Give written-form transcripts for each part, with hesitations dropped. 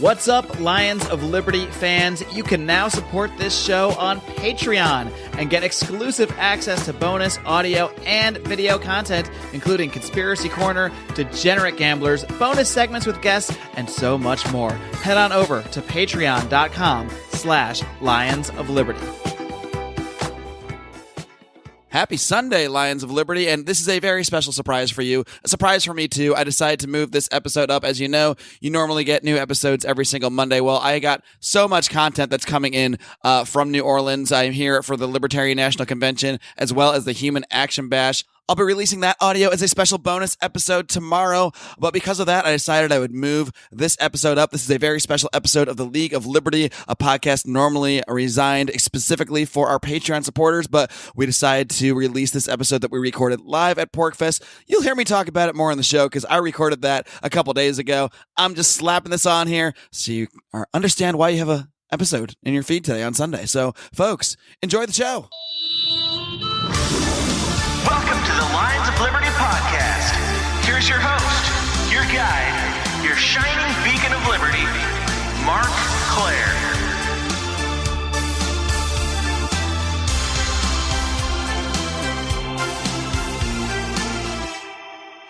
What's up, Lions of Liberty fans? You can now support this show on Patreon and get exclusive access to bonus audio and video content, including Conspiracy Corner, Degenerate Gamblers, bonus segments with guests, and so much more. Head on over to patreon.com/Lions of Liberty. Happy Sunday, Lions of Liberty, and this is a very special surprise for you. A surprise for me, too. I decided to move this episode up. As you know, you normally get new episodes every single Monday. Well, I got so much content that's coming in from New Orleans. I'm here for the Libertarian National Convention, as well as the Human Action Bash. I'll be releasing that audio as a special bonus episode tomorrow, but because of that, I decided I would move this episode up. This is a very special episode of the League of Liberty, a podcast normally resigned specifically for our Patreon supporters, but we decided to release this episode that we recorded live at PorcFest. You'll hear me talk about it more on the show because I recorded that a couple days ago. I'm just slapping this on here so you understand why you have an episode in your feed today on Sunday. So, folks, enjoy the show. Welcome to the Lions of Liberty podcast. Here's your host, your guide, your shining beacon of liberty, Mark Claire.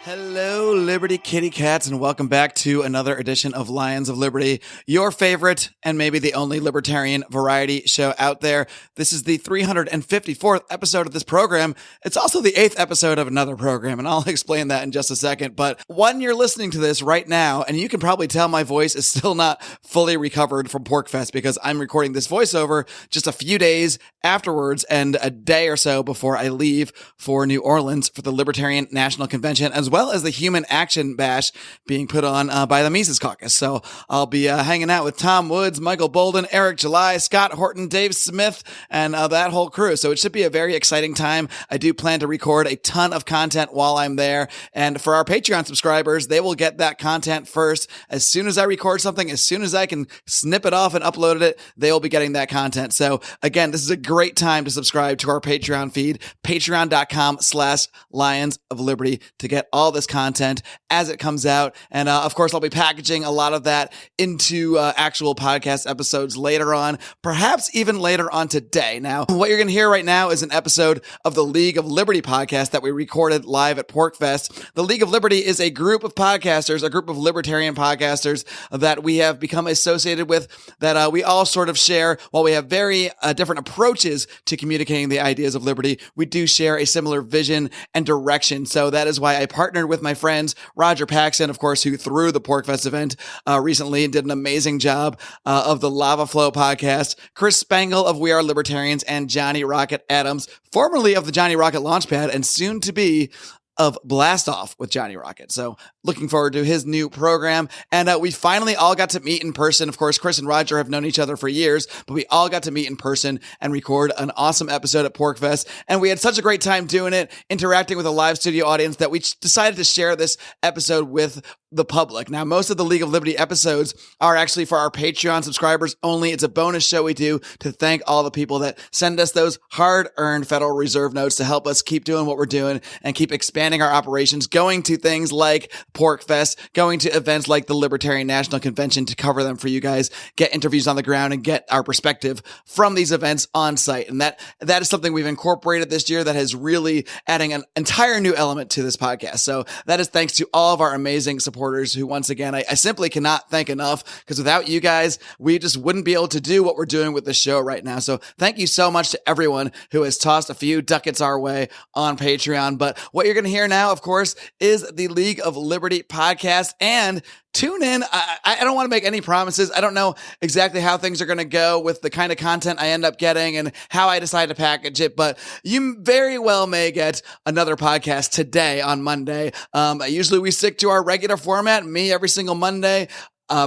Hello, Liberty Kitty Cats, and welcome back to another edition of Lions of Liberty, your favorite and maybe the only libertarian variety show out there. This is the 354th episode of this program. It's also the 8th episode of another program, and I'll explain that in just a second. But when you're listening to this right now, and you can probably tell my voice is still not fully recovered from PorcFest because I'm recording this voiceover just a few days afterwards and a day or so before I leave for New Orleans for the Libertarian National Convention, as well as the Human Action Bash being put on by the Mises Caucus. So I'll be hanging out with Tom Woods, Michael Bolden, Eric July, Scott Horton, Dave Smith, and that whole crew. So it should be a very exciting time. I do plan to record a ton of content while I'm there. And for our Patreon subscribers, they will get that content first. As soon as I record something, as soon as I can snip it off and upload it, they will be getting that content. So again, this is a great time to subscribe to our Patreon feed, patreon.com/Lions of Liberty, to get all this content as it comes out. And of course, I'll be packaging a lot of that into actual podcast episodes later on, perhaps even later on today. Now, what you're going to hear right now is an episode of the League of Liberty podcast that we recorded live at PorcFest. The League of Liberty is a group of podcasters, a group of libertarian podcasters that we have become associated with, that we all sort of share. While we have very different approaches to communicating the ideas of liberty, we do share a similar vision and direction. So that is why I partnered with my friends Roger Paxson, of course, who threw the PorcFest event recently and did an amazing job, of the Lava Flow podcast, Chris Spangle of We Are Libertarians, and Johnny Rocket Adams, formerly of the Johnny Rocket Launchpad and soon to be of Blast Off with Johnny Rocket. So looking forward to his new program. And we finally all got to meet in person. Of course, Chris and Roger have known each other for years, but we all got to meet in person and record an awesome episode at PorcFest. And we had such a great time doing it, interacting with a live studio audience, that we decided to share this episode with the public. Now, most of the League of Liberty episodes are actually for our Patreon subscribers only. It's a bonus show we do to thank all the people that send us those hard-earned Federal Reserve notes to help us keep doing what we're doing and keep expanding our operations, going to things like PorcFest, going to events like the Libertarian National Convention to cover them for you guys, get interviews on the ground, and get our perspective from these events on site. And that is something we've incorporated this year that has really adding an entire new element to this podcast. So that is thanks to all of our amazing supporters who, once again, I simply cannot thank enough, because without you guys, we just wouldn't be able to do what we're doing with the show right now. So thank you so much to everyone who has tossed a few ducats our way on Patreon. But what you're going to hear now, of course, is the League of Liberty podcast. And tune in. I don't want to make any promises. I don't know exactly how things are going to go with the kind of content I end up getting and how I decide to package it, but you very well may get another podcast today on Monday. Usually we stick to our regular format, me every single Monday.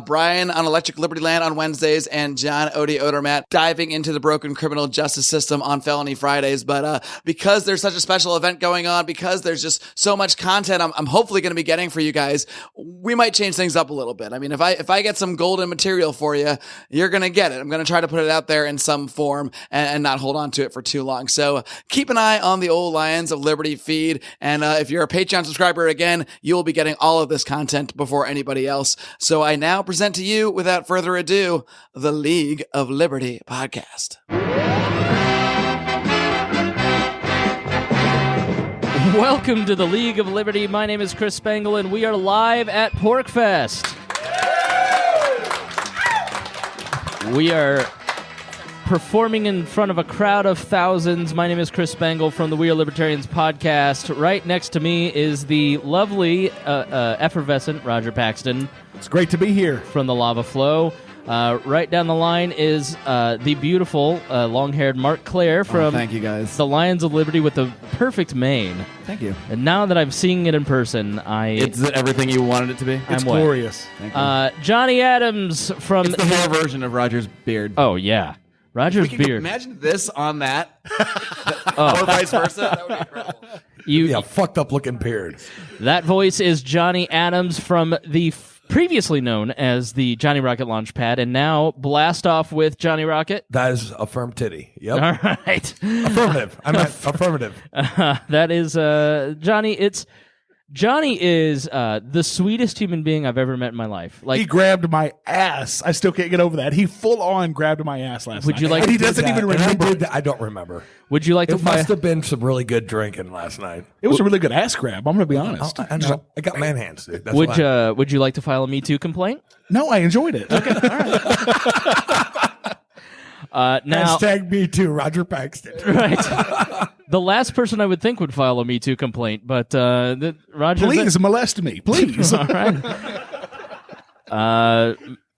Brian on Electric Liberty Land on Wednesdays, and John Odie Odermatt diving into the broken criminal justice system on Felony Fridays. But because there's such a special event going on, because there's just so much content I'm hopefully going to be getting for you guys, we might change things up a little bit. I mean, if I get some golden material for you, you're going to get it. I'm going to try to put it out there in some form and not hold on to it for too long. So keep an eye on the old Lions of Liberty feed. And if you're a Patreon subscriber, again, you'll be getting all of this content before anybody else. So I now now present to you, without further ado, the League of Liberty podcast. Welcome to the League of Liberty. My name is Chris Spangle, and we are live at PorcFest. We are performing in front of a crowd of thousands. My name is Chris Spangle from the We Are Libertarians podcast. Right next to me is the lovely, effervescent Roger Paxton. It's great to be here. From the Lava Flow. Right down the line is the beautiful, long-haired Mark Clare from thank you, guys. the Lions of Liberty with the perfect mane. Thank you. And now that I'm seeing it in person, It's everything you wanted it to be? It's glorious. Thank you. Johnny Adams from... It's the hair version of Roger's beard. Oh, yeah. Roger's beard. Imagine this on that. Or vice versa. That would be incredible. Fucked up looking beard. That voice is Johnny Adams from the previously known as the Johnny Rocket Launchpad, and now blast off with Johnny Rocket. That is a firm titty. Yep. All right. Affirmative. I meant affirmative. That is Johnny. Johnny is the sweetest human being I've ever met in my life. Like, he grabbed my ass. I still can't get over that. He full on grabbed my ass last night. Would you like? And he doesn't even remember. I don't remember. Would you like to? It must have been some really good drinking last night. It was a really good ass grab. I'm going to be honest. I know. I got man hands, dude. That's Would you like to file a Me Too complaint? No, I enjoyed it. Okay, all right. Now, hashtag me too, Roger Paxton. Right. The last person I would think would file a Me Too complaint, but Roger. Please molest me, please. All right.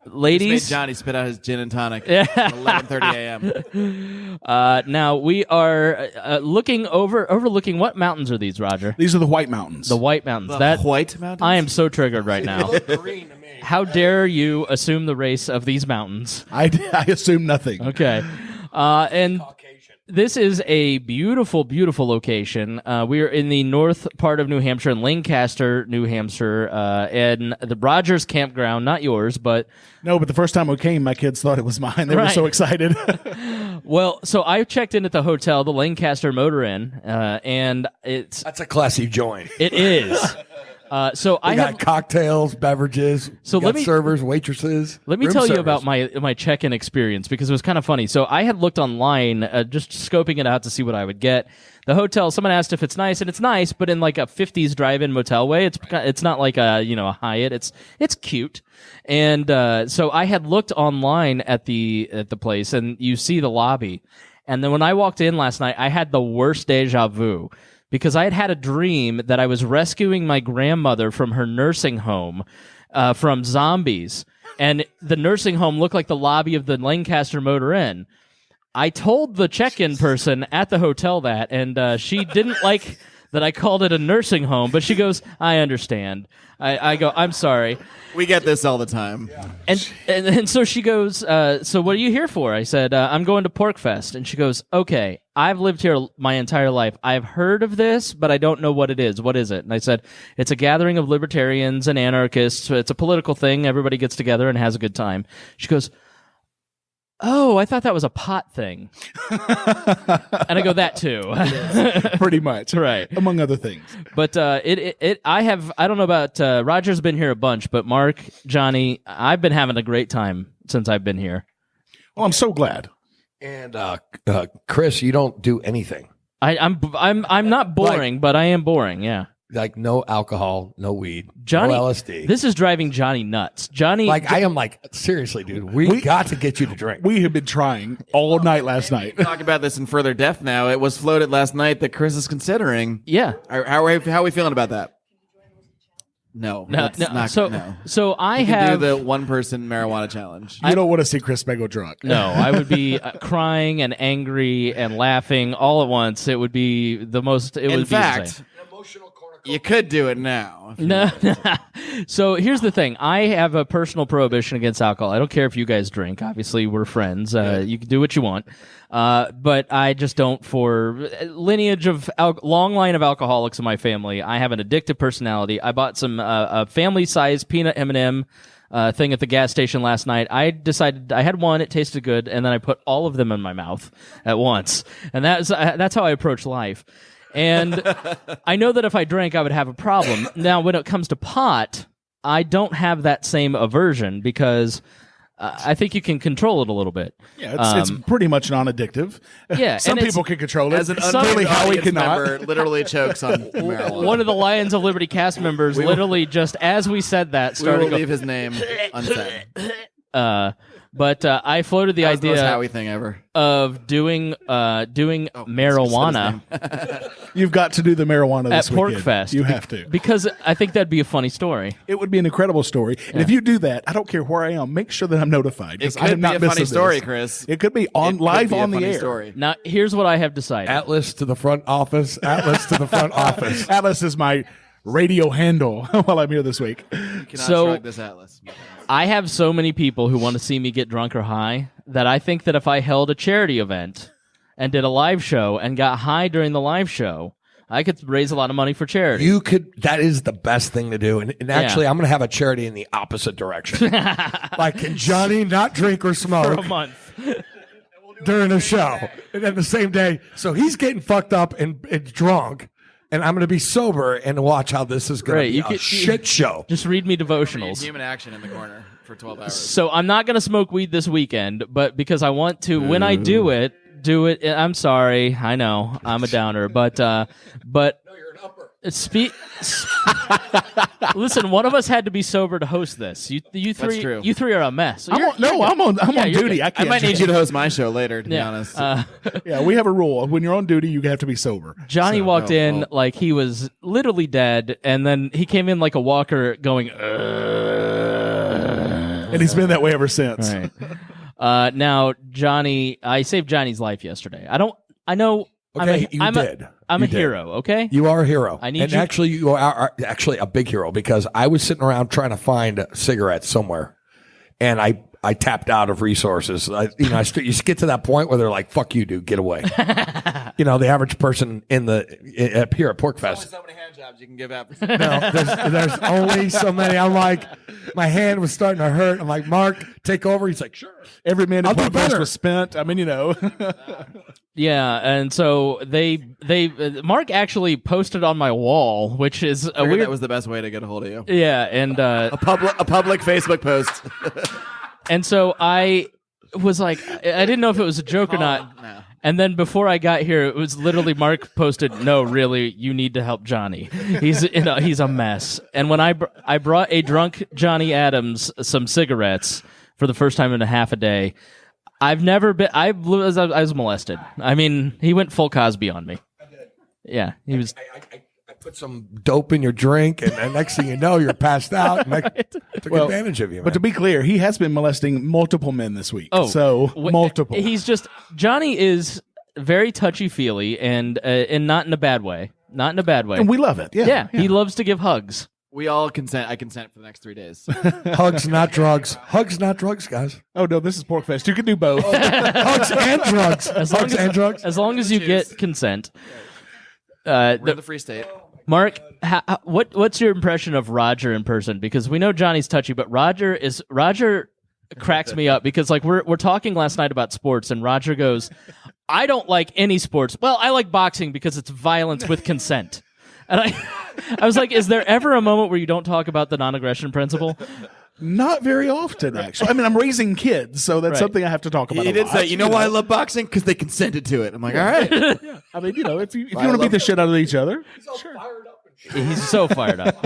Ladies, Just made Johnny spit out his gin and tonic Yeah. at 11:30 a.m. Now we are overlooking what mountains are these, Roger? These are the White Mountains. The White Mountains. The White Mountains? I am so triggered right now. Green to me. How dare you assume the race of these mountains? I assume nothing. Okay. And this is a beautiful, beautiful location. We are in the north part of New Hampshire, in Lancaster, New Hampshire, and the Rogers Campground, not yours, but... No, but the first time we came, my kids thought it was mine. They were so excited. Well, so I checked in at the hotel, the Lancaster Motor Inn, and That's a classy joint. it is. So I got have cocktails, beverages. So got servers, waitresses. Let me room tell you service. about my check-in experience, because it was kind of funny. So I had looked online, just scoping it out to see what I would get. The hotel, someone asked if it's nice, and it's nice, but in like a 50s drive-in motel way. It's not like a Hyatt. It's cute. And so I had looked online at the place, and you see the lobby. And then when I walked in last night, I had the worst deja vu. Because I had had a dream that I was rescuing my grandmother from her nursing home from zombies. And the nursing home looked like the lobby of the Lancaster Motor Inn. I told the check-in person at the hotel that, and she didn't like that I called it a nursing home, but she goes, I understand. I go, I'm sorry. We get this all the time. Yeah. And so she goes, so what are you here for? I said, I'm going to PorcFest. And she goes, okay, I've lived here my entire life. I've heard of this, but I don't know what it is. What is it? And I said, it's a gathering of libertarians and anarchists. It's a political thing. Everybody gets together and has a good time. She goes, oh, I thought that was a pot thing. And I go, that too. Pretty much. Right. Among other things. But I don't know about, Roger's been here a bunch, but Mark, Johnny, I've been having a great time since I've been here. Well, I'm so glad. And Chris, you don't do anything. I'm not boring, but I am boring, yeah. Like no alcohol, no weed, Johnny, no LSD. This is driving Johnny nuts. Johnny, I am seriously, dude. We got to get you to drink. We have been trying all night last night. Talk about this in further depth now. It was floated last night that Chris is considering. Yeah. How are we feeling about that? No. So I can have do the one-person marijuana challenge. You don't want to see Chris Spangle drunk. No, I would be crying and angry and laughing all at once. It would be the most. In fact, you could do it now. No. So here's the thing. I have a personal prohibition against alcohol. I don't care if you guys drink. Obviously, we're friends. You can do what you want. But I just don't. For lineage of long line of alcoholics in my family, I have an addictive personality. I bought some a family-sized peanut M&M thing at the gas station last night. I decided I had one. It tasted good, and then I put all of them in my mouth at once. And that's how I approach life. And I know that if I drank, I would have a problem. Now, when it comes to pot, I don't have that same aversion because I think you can control it a little bit. Yeah, it's pretty much non-addictive. Yeah, some and people can control it. As an Clearly, unnamed Howie audience cannot. member literally chokes on marijuana. One of the Lions of Liberty cast members literally just as we said that we started will going, leave his name unsaid. but I floated the That was the most idea Howie thing ever. of doing marijuana You've got to do the marijuana at this weekend. PorcFest. You have to. because I think that'd be a funny story. It would be an incredible story. And if you do that, I don't care where I am, make sure that I'm notified. 'Cause It I could am not be a funny missing story, this. Chris. It could be on It could live be a on the funny air. story. Now, here's what I have decided. Atlas to the front office. Atlas to the front office. Atlas is my radio handle while I'm here this week. You cannot So- shrug this Atlas. I have so many people who want to see me get drunk or high that I think that if I held a charity event and did a live show and got high during the live show, I could raise a lot of money for charity. You could. That is the best thing to do. And actually, I'm going to have a charity in the opposite direction. Like, can Johnny not drink or for smoke a month. during a show? And then the same day, so he's getting fucked up and drunk, and I'm going to be sober and watch how this is going Right, to be you a could- shit show. Just read me devotionals. Human action in the corner for 12 hours. So I'm not going to smoke weed this weekend, but because I want to, when I do it. I'm sorry, I know I'm a downer, but listen, one of us had to be sober to host this. You three, true. you three are a mess. So I'm on you're duty. good. I I can't might need drink. you to host my show later, to be Yeah. honest. Yeah, we have a rule. When you're on duty, you have to be sober. Johnny walked in well. like he was literally dead, and then he came in like a walker going. And he's been that way ever since. Right. Now, Johnny, I saved Johnny's life yesterday. I know. Okay, you I'm did. I'm You a did. hero. Okay. You are a hero. I need and you- actually, you are actually a big hero because I was sitting around trying to find cigarettes somewhere, and I tapped out of resources. You get to that point where they're like, "Fuck you, dude, get away." The average person up here at PorcFest. so many hand jobs you can give out. No, there's only so many. I'm like, my hand was starting to hurt. I'm like, Mark, take over. He's like, sure. Every minute I'll do PorcFest better. was spent. I mean, Yeah, and so they Mark actually posted on my wall, which is a weird. That was the best way to get a hold of you. Yeah, and A public Facebook post. and so I was like, I didn't know if it was a joke or not. No. And then before I got here, it was literally Mark posted, "No, really, you need to help Johnny. He's a mess." And when I brought a drunk Johnny Adams some cigarettes for the first time in a half a day, I was molested. I mean, he went full Cosby on me. Yeah, he was. I put some dope in your drink, and the next thing you know, you're passed out. And I took advantage of you, man. but to be clear, he has been molesting multiple men this week. Oh, so multiple. Johnny is very touchy feely and not in a bad way. Not in a bad way. and we love it. yeah, he loves to give hugs. We all consent. I consent for the next 3 days. Hugs, not drugs. Hugs, not drugs, guys. Oh no, this is PorcFest. You can do both. Hugs and drugs. Hugs and drugs. As long as you get consent. We're in the Free State. Mark, what's your impression of Roger in person? Because we know Johnny's touchy, but Roger cracks me up because like we're talking last night about sports, and Roger goes, "I don't like any sports. Well, I like boxing because it's violence with consent." And I was like, "Is there ever a moment where you don't talk about the non-aggression principle?" Not very often, actually. I mean, I'm raising kids, so that's Right. something I have to talk about. He a did lot. say, you know why I love boxing? Because they consented to it. I'm like, all right. I mean, if you want to beat the shit out of each other, He's so fired up.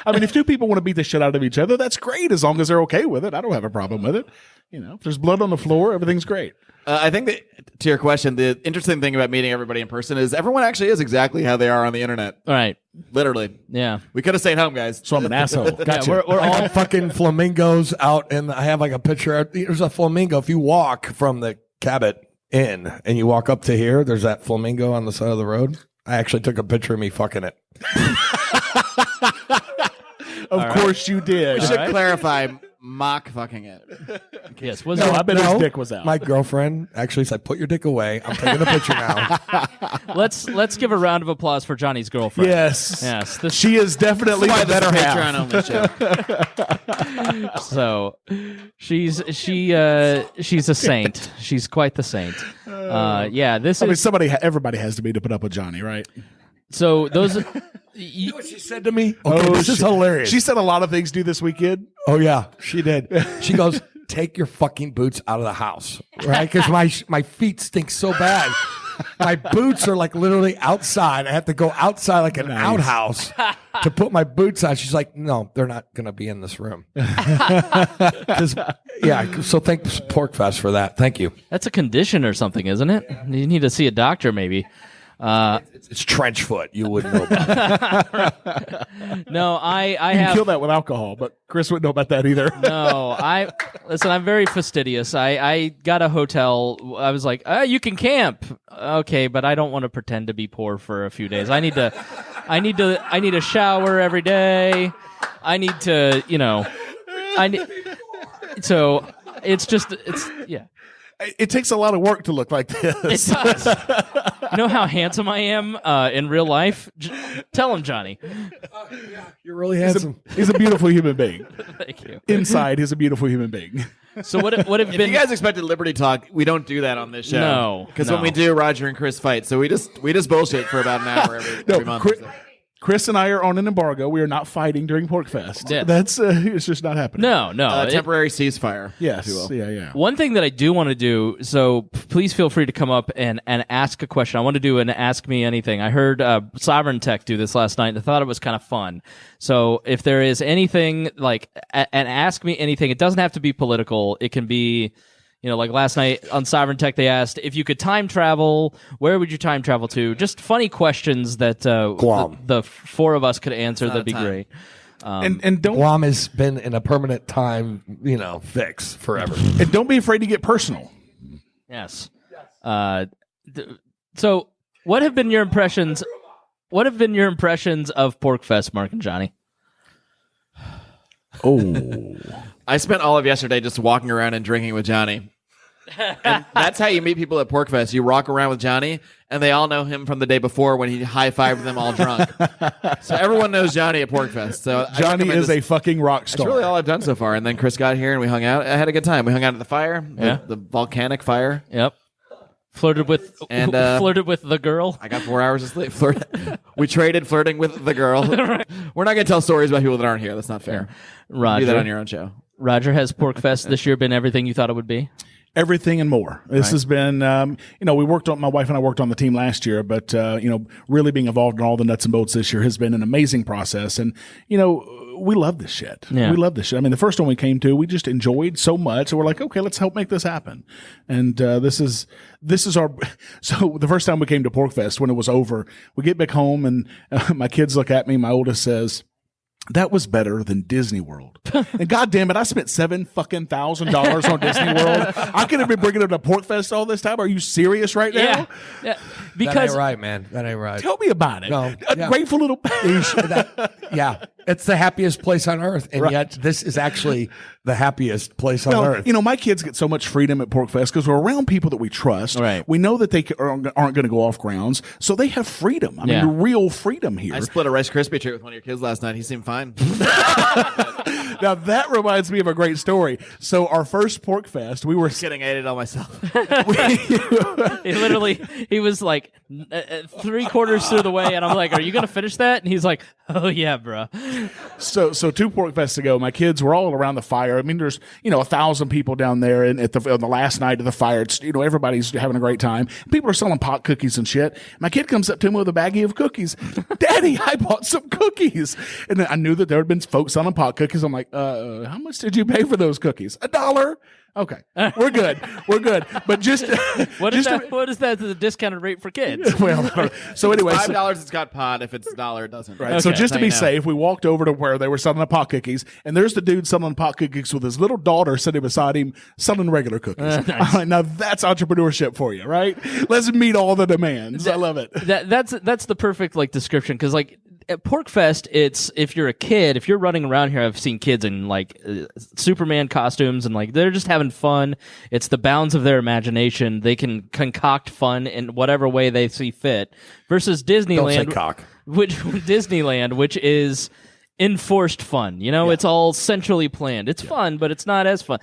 I mean, if two people want to beat the shit out of each other, that's great as long as they're okay with it. I don't have a problem with it. If there's blood on the floor, everything's great. I think that to your question, the interesting thing about meeting everybody in person is everyone actually is exactly how they are on the internet. All right. Literally. Yeah. We could have stayed home, guys. So I'm an asshole. Gotcha. Yeah, we're I all got fucking flamingos out, and I have like a picture. There's a flamingo. If you walk from the Cabot Inn and you walk up to here, there's that flamingo on the side of the road. I actually took a picture of me fucking it. Of course you did. We should right. clarify mock fucking it. yes. Was No, there- I bet his dick was out. My girlfriend actually said, "Put your dick away. I'm taking a picture now." let's give a round of applause for Johnny's girlfriend. Yes. Yes. This, She is definitely Why the this is better a half. Patreon only show. so she's a saint. She's quite the saint. Yeah. This I mean, is everybody has to be to put up with Johnny, right? So those. You know what she said to me? Oh, This is hilarious. She said a lot of things due this weekend. Oh yeah, she did. She goes, "Take your fucking boots out of the house, right? Because my feet stink so bad. My boots are like literally outside. I have to go outside like an outhouse to put my boots on." She's like, "No, they're not going to be in this room." So thanks PorcFest for that. Thank you. That's a condition or something, isn't it? You need to see a doctor, maybe. It's trench foot. You wouldn't know about it. No, I You have. can kill that with alcohol, but Chris wouldn't know about that either. No, listen. I'm very fastidious. I got a hotel. I was like, you can camp, okay, but I don't want to pretend to be poor for a few days. I need a shower every day. I need to, So it's yeah. It takes a lot of work to look like this. It does. You know how handsome I am in real life? Tell him, Johnny. You're really handsome. He's a beautiful human being. Thank you. Inside, he's a beautiful human being. So what have If been? you guys expected Liberty Talk, we don't do that on this show. No, because no. when we do, Roger and Chris fight. So we just bullshit for about an hour every month. Chris and I are on an embargo. We are not fighting during PorcFest. Yeah. That's it's just not happening. No. Temporary ceasefire. Yes. if you will. Yeah. One thing that I do want to do, so please feel free to come up and ask a question. I want to do an Ask Me Anything. I heard Sovereign Tech do this last night, and I thought it was kind of fun. So if there is anything, like an Ask Me Anything, it doesn't have to be political. It can be, like last night on Sovereign Tech, they asked, if you could time travel, where would you time travel to? Just funny questions that Guam. the four of us could answer. That'd be time. great. And don't Guam has been in a permanent time, fix forever. and don't be afraid to get personal. Yes. So, what have been your impressions? What have been your impressions of PorcFest, Mark and Johnny? Oh, I spent all of yesterday just walking around and drinking with Johnny. And that's how you meet people at PorcFest. You walk around with Johnny, and they all know him from the day before when he high-fived them all drunk. So everyone knows Johnny at PorcFest. So Johnny is a fucking rock star. That's really all I've done so far. And then Chris got here, and we hung out. I had a good time. We hung out at the fire, Yeah. the volcanic fire. Yep. Flirted with the girl. I got 4 hours of sleep. We traded flirting with the girl. We're not going to tell stories about people that aren't here. That's not fair. Roger. Do that on your own show. Roger, has PorcFest this year been everything you thought it would be? Everything and more. This has been, we worked on, my wife and I worked on the team last year, but, really being involved in all the nuts and bolts this year has been an amazing process. And, we love this shit. Yeah. We love this shit. I mean, the first one we came to, we just enjoyed so much. So we're like, okay, let's help make this happen. And, this is our, so the first time we came to PorcFest, when it was over, we get back home and my kids look at me. My oldest says, "That was better than Disney World." And God damn it, I spent $7,000 on Disney World. I could have been bringing them to PorcFest all this time. Are you serious right now? Yeah. That Because ain't right, man. That ain't right. Tell me about it. No, A yeah. grateful little. Yeah, it's the happiest place on earth, and yet this is actually the happiest place on earth. My kids get so much freedom at PorcFest because we're around people that we trust. Right. We know that they aren't going to go off grounds, so they have freedom. I mean, real freedom here. I split a Rice Krispie treat with one of your kids last night. He seemed fine. Now that reminds me of a great story. So our first PorcFest, we were Kidding, I ate it all myself. he was like 3/4 through the way, and I'm like, "Are you gonna finish that?" And he's like, "Oh yeah, bro." So 2 PorcFests ago, my kids were all around the fire. I mean, there's 1,000 people down there, and on the last night of the fire, it's everybody's having a great time. People are selling pot cookies and shit. My kid comes up to me with a baggie of cookies. "Daddy, I bought some cookies," and then I knew that there had been folks selling pot cookies. I'm like, how much did you pay for those cookies? $1. Okay, we're good. But just What is that? What is that? The discounted rate for kids? well, so anyway, $5 it's got pot. If it's $1 it doesn't. Right. So Okay. just to be That's how you know. safe, we walked over to where they were selling the pot cookies, and there's the dude selling pot cookies with his little daughter sitting beside him selling regular cookies. I'm like, now that's entrepreneurship for you, right? Let's meet all the demands. I love it. That's the perfect description, because at PorcFest, it's, if you're a kid, if you're running around here, I've seen kids in Superman costumes, and they're just having fun. It's the bounds of their imagination. They can concoct fun in whatever way they see fit. Versus Disneyland, Don't say cock. which is enforced fun. It's all centrally planned. It's fun, but it's not as fun.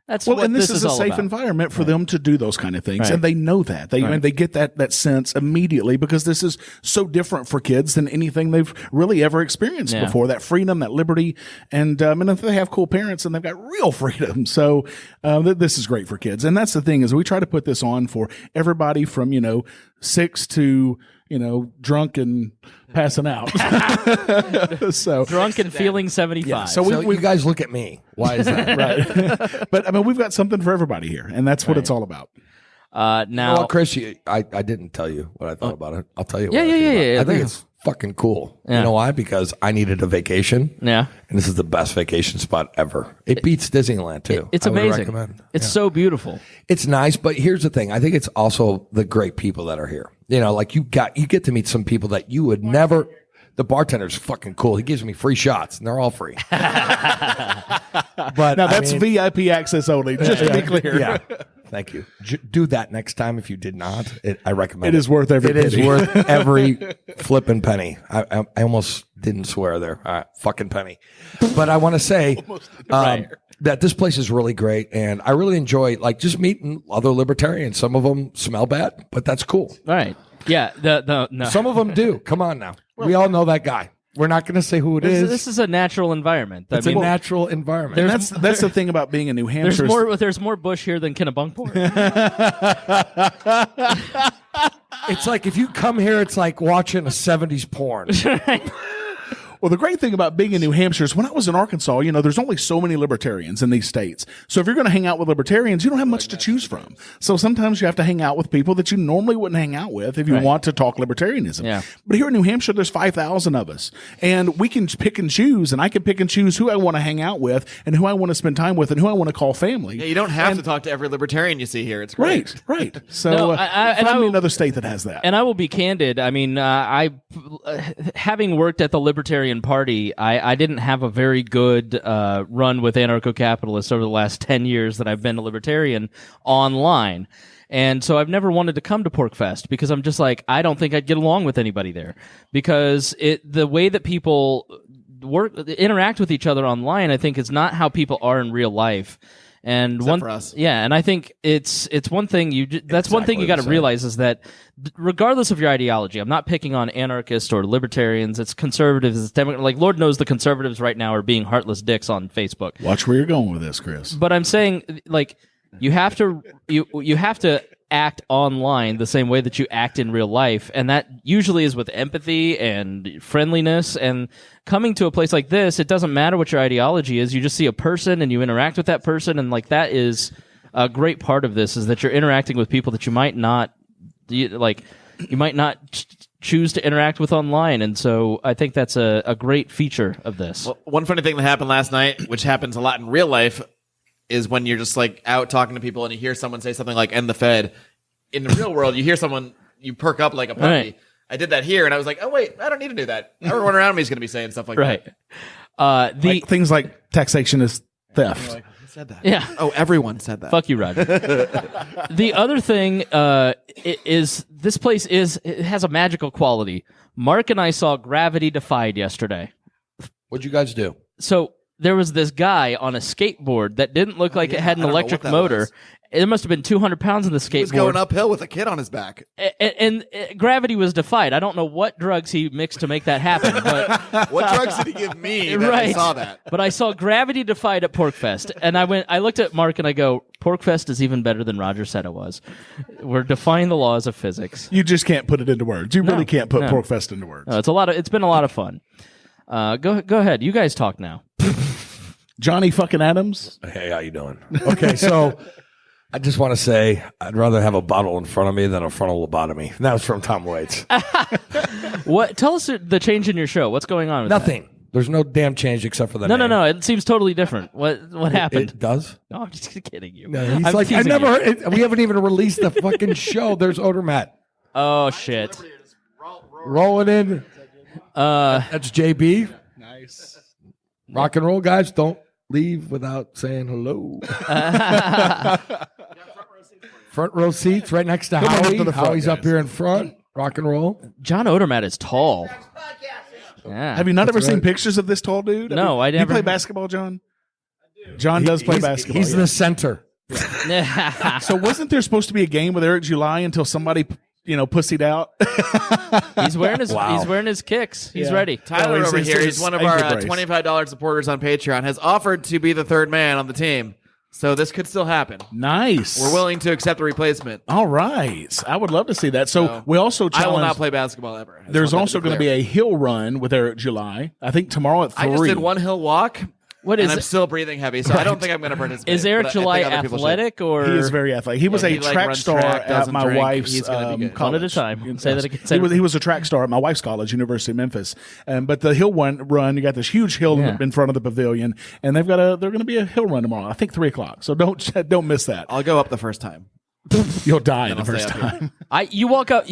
That's Well, what and this is is a all safe about. environment for them to do those kind of things, Right. and they know that. Right. They get that sense immediately because this is so different for kids than anything they've really ever experienced Yeah. before. That freedom, that liberty, and if they have cool parents, and they've got real freedom. So this is great for kids, and that's the thing is we try to put this on for everybody from 6 to drunk and passing out. So Drunk and feeling 75. Yeah, so So you guys look at me. Why is that? right. But we've got something for everybody here, and that's what it's all about. now, Well, Chris, I didn't tell you what I thought about it. I'll tell you. Yeah, what I yeah, think yeah, about it. yeah, I think yeah. it's fucking cool. Yeah. You know why? Because I needed a vacation. yeah. And this is the best vacation spot ever. It beats Disneyland too. It's I would amazing. recommend. It's so beautiful. It's nice, but here's the thing. I think it's also the great people that are here. Like you get to meet some people that you would never. The bartender's fucking cool. He gives me free shots, and they're all free. But Now that's VIP access only. Just to be clear. Yeah. Thank you. Do that next time if you did not. I recommend It is worth every It is penny. worth every flipping penny. I almost didn't swear there. All right, fucking penny. But I want to say that this place is really great, and I really enjoy just meeting other libertarians. Some of them smell bad, but that's cool. All right. Yeah. No. Some of them do. Come on now. We all know that guy. We're not going to say who it is. This is a natural environment. It's a natural environment. And that's the thing about being in New Hampshire. There's more bush here than Kennebunkport. It's like if you come here, it's like watching a 70s porn. Well, the great thing about being in New Hampshire is when I was in Arkansas, there's only so many libertarians in these states. So if you're going to hang out with libertarians, you don't have much to choose from. So sometimes you have to hang out with people that you normally wouldn't hang out with if you want to talk libertarianism. Yeah. But here in New Hampshire, there's 5,000 of us, and we can pick and choose, and I can pick and choose who I want to hang out with and who I want to spend time with and who I want to call family. Yeah, you don't have to talk to every libertarian you see here. It's great. Right. So No, find me another state that has that. And I will be candid. I mean, having worked at the Libertarian Party, I didn't have a very good run with anarcho-capitalists over the last 10 years that I've been a libertarian online. And so I've never wanted to come to PorcFest because I'm just like, I don't think I'd get along with anybody there because the way that people interact with each other online, I think is not how people are in real life. And Except for us. yeah, and I think it's one thing that's one thing you got to realize is that regardless of your ideology, I'm not picking on anarchists or libertarians. It's conservatives. It's like Lord knows the conservatives right now are being heartless dicks on Facebook. Watch where you're going with this, Chris. But I'm saying you have to act online the same way that you act in real life, and that usually is with empathy and friendliness. And coming to a place like this, it doesn't matter what your ideology is. You just see a person and you interact with that person, and that is a great part of this, is that you're interacting with people that you might not choose to interact with online. And so I think that's a great feature of this. Well, one funny thing that happened last night, which happens a lot in real life, is when you're just out talking to people and you hear someone say something like "end the Fed." In the real world, you hear someone, you perk up like a puppy. Right. I did that here, and I was like, "Oh wait, I don't need to do that." Everyone around me is going to be saying stuff like Right. that. Things like taxation is theft. Like, who said that? Yeah. Oh, everyone said that. Fuck you, Roger. The other thing is this place it has a magical quality. Mark and I saw Gravity Defied yesterday. What'd you guys do? So there was this guy on a skateboard that didn't look like it had an I don't know electric what that motor. was. It must have been 200 pounds in the skateboard. He was going uphill with a kid on his back. And Gravity was defied. I don't know what drugs he mixed to make that happen, but What drugs did he give me that I saw that? But I saw Gravity Defied at PorcFest, and I looked at Mark and I go, PorcFest is even better than Roger said it was. We're defying the laws of physics. You just can't put it into words. You really can't put no. PorcFest into words. No, it's been a lot of fun. Go ahead. You guys talk now. Johnny fucking Adams. Hey, how you doing? Okay, so I just want to say I'd rather have a bottle in front of me than a frontal lobotomy. And that was from Tom Waits. What? Tell us the change in your show. What's going on with that? Nothing. There's no damn change except for the No, name. no. It seems totally different. What happened? It does? No, I'm just kidding you. No, he's I'm like, I teasing never you. heard it. We haven't even released the fucking show. There's Odermatt. Oh shit. Rolling in. Uh, That's JB. Nice. Rock and roll, guys. Don't leave without saying hello. Front row seats right next to Come on up Howie. to the front, Howie's up guys. here in front. Rock and roll. John Odermatt is tall. Yeah. Have you not ever seen pictures of this tall dude? No, I You never- play basketball, John? John does play basketball. He's the center. So wasn't there supposed to be a game with Eric July until somebody, pussied out? He's wearing his kicks. He's ready. Tyler over here, he's one of our ankle brace. $25 supporters on Patreon, has offered to be the third man on the team. So this could still happen. Nice. We're willing to accept a replacement. All right. I would love to see that. So we also I will challenged. not play basketball ever. There's also going to be a hill run with Eric July. I think tomorrow at 3. I just did one hill walk. What is and I'm it? still breathing heavy, so I don't think I'm going to participate. Is Eric but I July think other people should. athletic or He is very athletic. He was Yeah, a he, like, track runs star track, at doesn't my drink. wife's He's gonna be good. college. One at a time. Say that again. He was a track star at my wife's college, University of Memphis. But the hill run, you got this huge hill in front of the pavilion, and they're going to be a hill run tomorrow. I think 3:00. So don't miss that. I'll go up the first time. You'll die the I'll first stay up time. You walk up.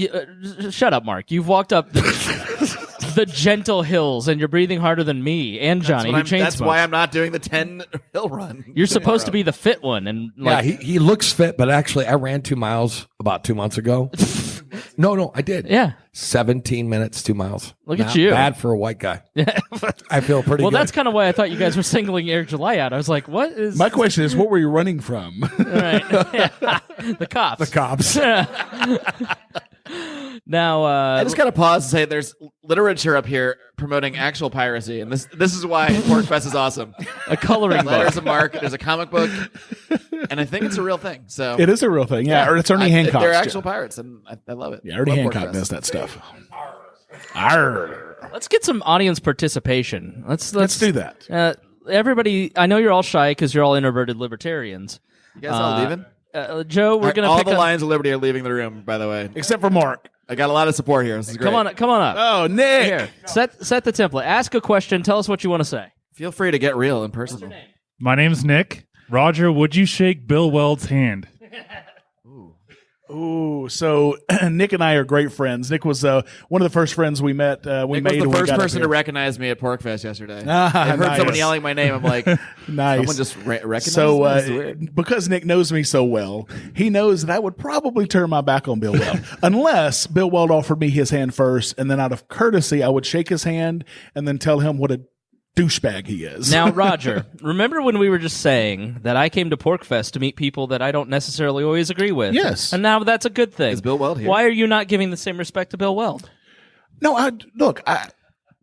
Shut up, Mark. You've walked up the gentle hills, and you're breathing harder than me and Johnny. That's why I'm not doing the 10 hill run. You're supposed to be the fit one, and Yeah, he looks fit, but actually, I ran 2 miles about 2 months ago. No, I did. Yeah. 17 minutes, 2 miles. Look at Not you. Bad for a white guy. I feel pretty well, good. that's kind of why I thought you guys were singling Eric July out. I was like, what is My question is, what were you running from? right? The cops. the cops. Now, I just got to pause and say there's literature up here promoting actual piracy, and this is why PorcFest is awesome. a coloring book. There's a mark, there's a comic book, and I think it's a real thing. So It is a real thing. Yeah, or it's Ernie Hancock. They're actual pirates, and I love it. Yeah, Ernie Love Hancock PorcFest. does that stuff. Arr. Let's get some audience participation. Let's do that. Everybody, I know you're all shy because you're all introverted libertarians. You guys all leaving? Joe, we're gonna all pick the up. Lions of Liberty are leaving the room. By the way, Except for Mark. I got a lot of support here. This is great. Come on up. Oh, Nick. Here, set the template. Ask a question. Tell us what you want to say. Feel free to get real and personal. My name's Nick. Roger, would you shake Bill Weld's hand? Ooh, so Nick and I are great friends. Nick was one of the first friends we met. We Nick made was when the we first got up person to here. recognize me at PorcFest yesterday. Ah, I heard nice. someone yelling my name. I'm like, Nice. someone just recognized So, me? This is weird. because Nick knows me so well, he knows that I would probably turn my back on Bill Weld unless Bill Weld offered me his hand first, and then out of courtesy, I would shake his hand and then tell him what a douchebag he is. Now, Roger, remember when we were just saying that I came to PorcFest to meet people that I don't necessarily always agree with? Yes. And now that's a good thing. Is Bill Weld here? Why are you not giving the same respect to Bill Weld? No,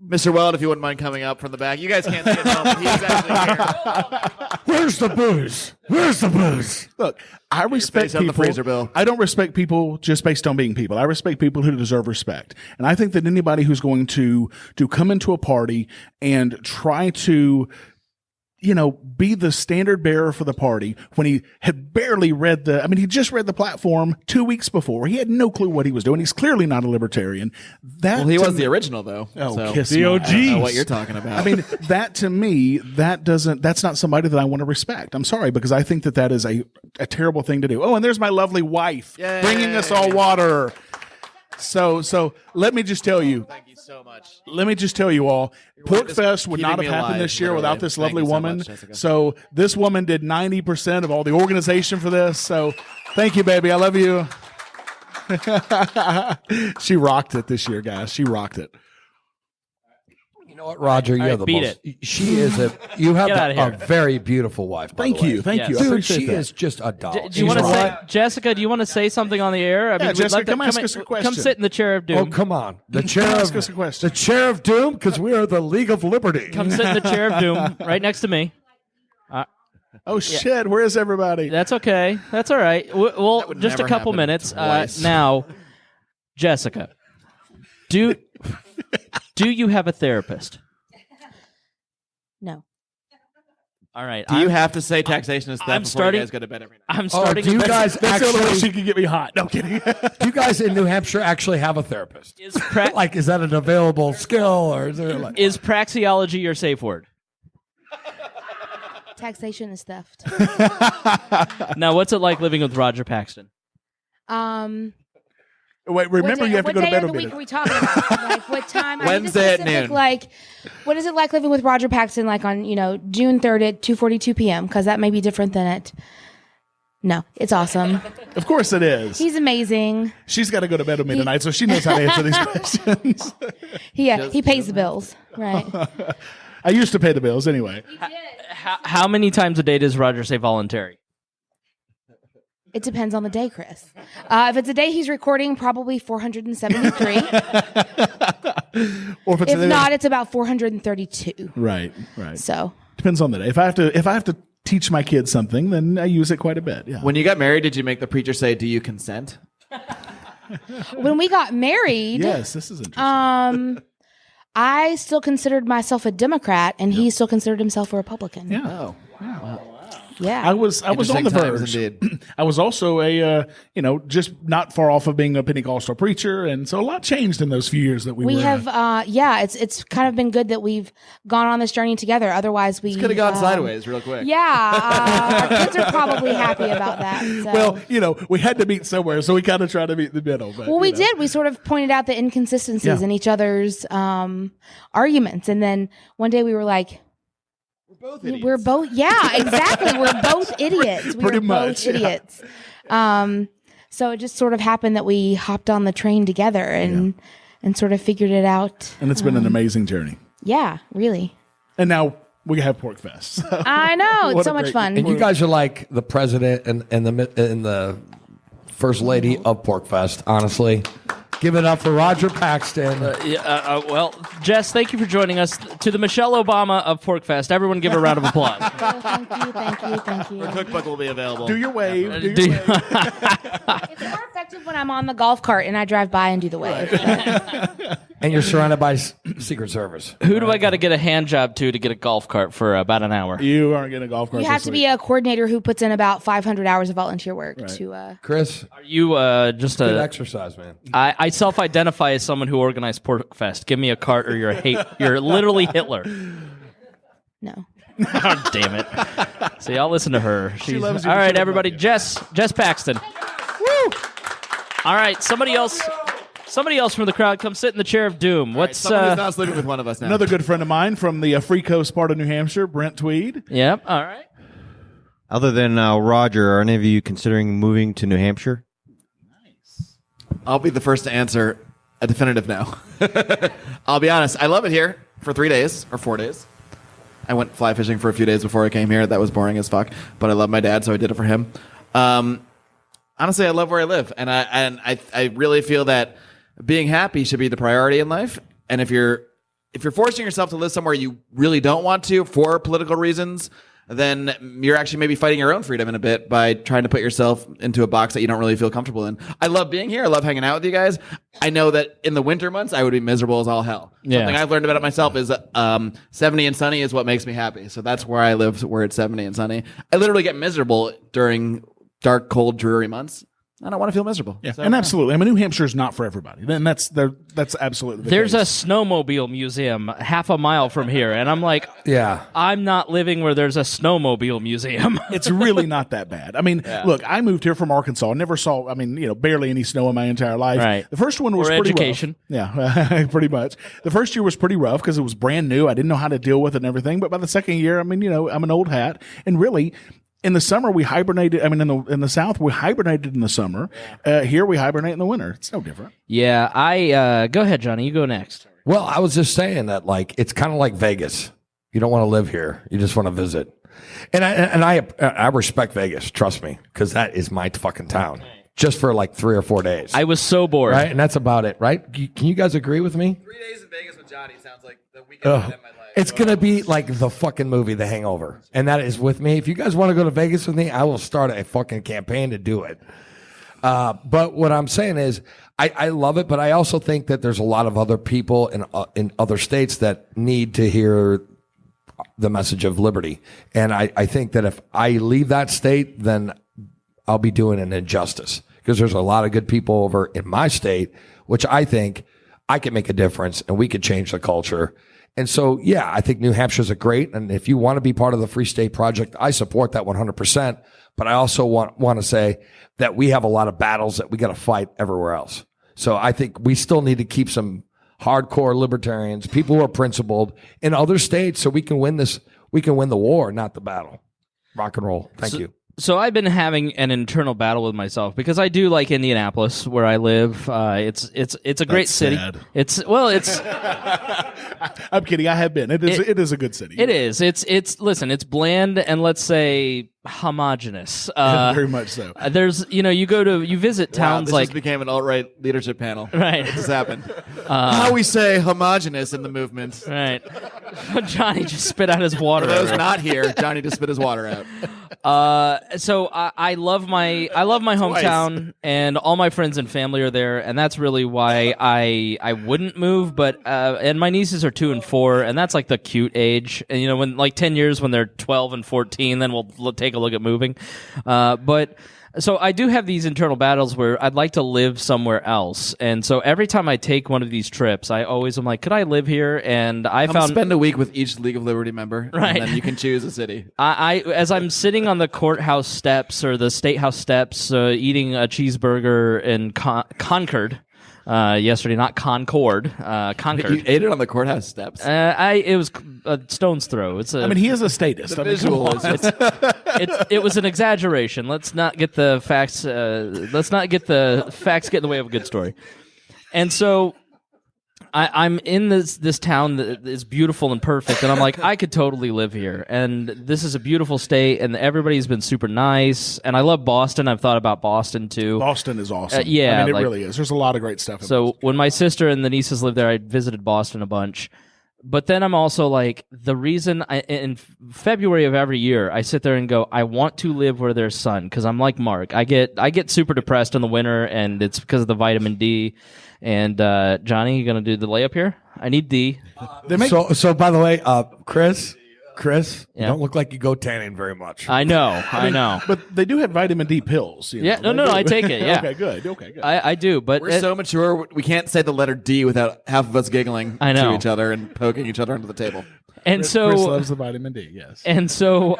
Mr. Weld, if you wouldn't mind coming up from the back. You guys can't see him. He's actually here. Where's the booze? Where's the booze? Look, I respect face on the people. freezer, Bill. I don't respect people just based on being people. I respect people who deserve respect. And I think that anybody who's going to come into a party and try to, be the standard bearer for the party when he had barely read he just read the platform 2 weeks before. He had no clue what he was doing. He's clearly not a libertarian. Well, he was the original, though. Oh, so kiss The my OG. ass. I don't know what you're talking about. I mean, that to me, that's not somebody that I want to respect. I'm sorry, because I think that is a terrible thing to do. Oh, and there's my lovely wife Yay. bringing us all water. So let me just tell you. Thank you so much. Let me just tell you all, one just PorcFest would keeping not have me happened alive, this year literally. without this Thank lovely you so woman. much, Jessica. So this woman did 90% of all the organization for this. So thank you, baby. I love you. She rocked it this year, guys. She rocked it. You know what, Roger? You're right, the beat most. She is you have Get outta a here. very beautiful wife. By Thank the way. you. Thank Yes. you. I Dude, appreciate she that. is just a doll. Do you She's want to say, right. Jessica? Do you want to say something on the air? Yeah, Jessica, come ask us a Come question. sit in the chair of doom. Oh, come on. The chair Ask of us a question. the chair of doom, because we are the League of Liberty. Come sit in the chair of doom, right next to me. Oh, shit. Where is everybody? That's okay. That's all right. Well, would just a never couple happen minutes. twice. Now, Jessica, do you have a therapist? No. All right. Do you have to say taxation is theft I'm before starting- you guys go to bed every night? I'm Oh, starting. do you guys That's the only way she actually? can get me hot. No, I'm kidding. Do you guys in New Hampshire actually have a therapist? is, Like, is that an available skill, or is there like? is praxeology your safe word? Taxation is theft. Now, what's it like living with Roger Paxton? Wait, remember you have to go to bed What day of a the week minute. are we talking about? Like what time? I need Wednesday at specific, noon. Like, what is it like living with Roger Paxton? Like on June 3rd at 2:42 p.m. Because that may be different than it. No, it's awesome. Of course it is. He's amazing. She's got to go to bed with me tonight, so she knows how to answer these questions. He pays the bills, right? I used to pay the bills anyway. How many times a day does Roger say voluntary? It depends on the day, Chris. If it's a day he's recording, probably 473. Or if If not, it's about 432. right. So Depends on the day. If I have to teach my kids something, then I use it quite a bit. Yeah. When you got married, did you make the preacher say, "Do you consent"? when we got married, Yes, this is interesting. I still considered myself a Democrat, and he still considered himself a Republican. Yeah. Oh, Yeah. I was on the Interesting times verge. indeed. I was also a just not far off of being a Pentecostal preacher, and so a lot changed in those few years that we We were. have, it's kind of been good that we've gone on this journey together. Otherwise, we Could have gone sideways real quick. Yeah, our kids are probably happy about that. So. Well, we had to meet somewhere, so we kind of tried to meet in the middle. But, Well, we did. We sort of pointed out the inconsistencies Yeah. in each other's arguments, and then one day we were like, "We're both, yeah, exactly. We're both idiots. We Pretty were much, both yeah. idiots." So it just sort of happened that we hopped on the train together and sort of figured it out. And it's been an amazing journey. Yeah, really. And now we have PorcFest. So. I know What it's a so much great- fun. And you guys are like the president and the first lady of PorcFest. Honestly, give it up for Roger Paxton. Well, Jess, thank you for joining us to the Michelle Obama of PorcFest. Everyone give her a round of applause. Thank you. Cookbook will be available. Do your wave. Do Do your you- wave. It's more effective when I'm on the golf cart and I drive by and do the wave. And you're surrounded by Secret Service. Who do I got to get a hand job to get a golf cart for about an hour? You aren't getting a golf cart. You have to be a coordinator who puts in about 500 hours of volunteer work to. Chris, Are you just good a? exercise, man. I self-identify as someone who organized PorcFest. Give me a cart, or you're literally Hitler. No. Oh, damn it! See, I'll listen to her. She's, loves you, all but she right, doesn't everybody. love Jess Paxton. Woo! All right, somebody else from the crowd, come sit in the chair of doom. What's Someone who's not sleeping with one of us now. Another good friend of mine from the Free Coast part of New Hampshire, Brent Tweed. Yep. All right. Other than Roger, are any of you considering moving to New Hampshire? I'll be the first to answer a definitive no. I'll be honest. I love it here for 3 days or 4 days. I went fly fishing for a few days before I came here. That was boring as fuck, but I love my dad, so I did it for him. Honestly, I love where I live, and I really feel that being happy should be the priority in life. And if you're forcing yourself to live somewhere you really don't want to for political reasons, then you're actually maybe fighting your own freedom in a bit by trying to put yourself into a box that you don't really feel comfortable in. I love being here. I love hanging out with you guys. I know that in the winter months, I would be miserable as all hell. Yeah. Something I've learned about it myself is 70 and sunny is what makes me happy. So that's where I live, where it's 70 and sunny. I literally get miserable during dark, cold, dreary months. I don't want to feel miserable. Yeah, So, and absolutely. I mean, New Hampshire is not for everybody. Then that's absolutely the There's a case. snowmobile museum half a mile from here, and I'm like, Yeah. I'm not living where there's a snowmobile museum. It's really not that bad. I mean, look, I moved here from Arkansas. Never saw, barely any snow in my entire life. Right. The first one was Or pretty education. rough. Yeah, pretty much. The first year was pretty rough because it was brand new. I didn't know how to deal with it and everything. But by the second year, I'm an old hat. And really, in the summer, we hibernated. I mean, in the South, we hibernated in the summer. Here, we hibernate in the winter. It's no different. Yeah, I go ahead, Johnny. You go next. Well, I was just saying that, like, it's kind of like Vegas. You don't want to live here. You just want to visit. And I respect Vegas. Trust me, because that is my fucking town. Just for like 3 or 4 days. I was so bored. Right, and that's about it. Right? Can you guys agree with me? 3 days in Vegas with Johnny sounds like the weekend of my life. It's gonna be like the fucking movie, The Hangover, and that is with me. If you guys want to go to Vegas with me, I will start a fucking campaign to do it. But what I'm saying is, I love it, but I also think that there's a lot of other people in other states that need to hear the message of liberty, and I think that if I leave that state, then I'll be doing an injustice because there's a lot of good people over in my state, which I think I can make a difference and we could change the culture. And so, yeah, I think New Hampshire's a great, and if you want to be part of the Free State Project, I support that 100%. But I also want to say that we have a lot of battles that we got to fight everywhere else. So I think we still need to keep some hardcore libertarians, people who are principled in other states, so we can win this. We can win the war, not the battle. Rock and roll. Thank you. So I've been having an internal battle with myself because I do like Indianapolis, where I live. It's a great city. sad. It's I'm kidding. I have been. It is a good city. It is. Listen, it's bland and let's say homogenous. Very much so. There's you visit towns this like just became an alt-right leadership panel. Right. What just happened? How we say homogenous in the movement. right. Johnny just spit out his water. For those everywhere. not here, Johnny just spit his water out. So I love my hometown, and all my friends and family are there, and that's really why I wouldn't move. But and my nieces are 2 and 4, and that's like the cute age. And when like 10 years when they're 12 and 14, then we'll take a look at moving. But so I do have these internal battles where I'd like to live somewhere else, and so every time I take one of these trips, I always am like, could I live here? And I found spend a week with each League of Liberty member, Right. and then you can choose a city. I as I'm sitting on the courthouse steps or the state house steps, eating a cheeseburger in Concord yesterday, not Concord, Concord. You ate it on the courthouse steps. It was a stone's throw. He is a statist. The visual is just It was an exaggeration. Let's not get the facts. Let's not get the facts get in the way of a good story. And so I'm in this town that is beautiful and perfect, and I'm like, I could totally live here. And this is a beautiful state, and everybody's been super nice. And I love Boston. I've thought about Boston too. Boston is awesome. Yeah, I mean, it like- really is. There's a lot of great stuff. In So Boston. when my sister and the nieces lived there, I visited Boston a bunch. But then I'm also like, the reason in February of every year, I sit there and go, I want to live where there's sun, because I'm like Mark. I get super depressed in the winter, and it's because of the vitamin D. And Johnny, you gonna do the layup here? I need D. So by the way, Chris, Yeah. don't look like you go tanning very much. I know. But they do have vitamin D pills. Yeah, They no, do. I take it, yeah. Okay, good. I do, but we're so mature. We can't say the letter D without half of us giggling I know. to each other and poking each other under the table. and Chris so loves the vitamin D. Yes. and so.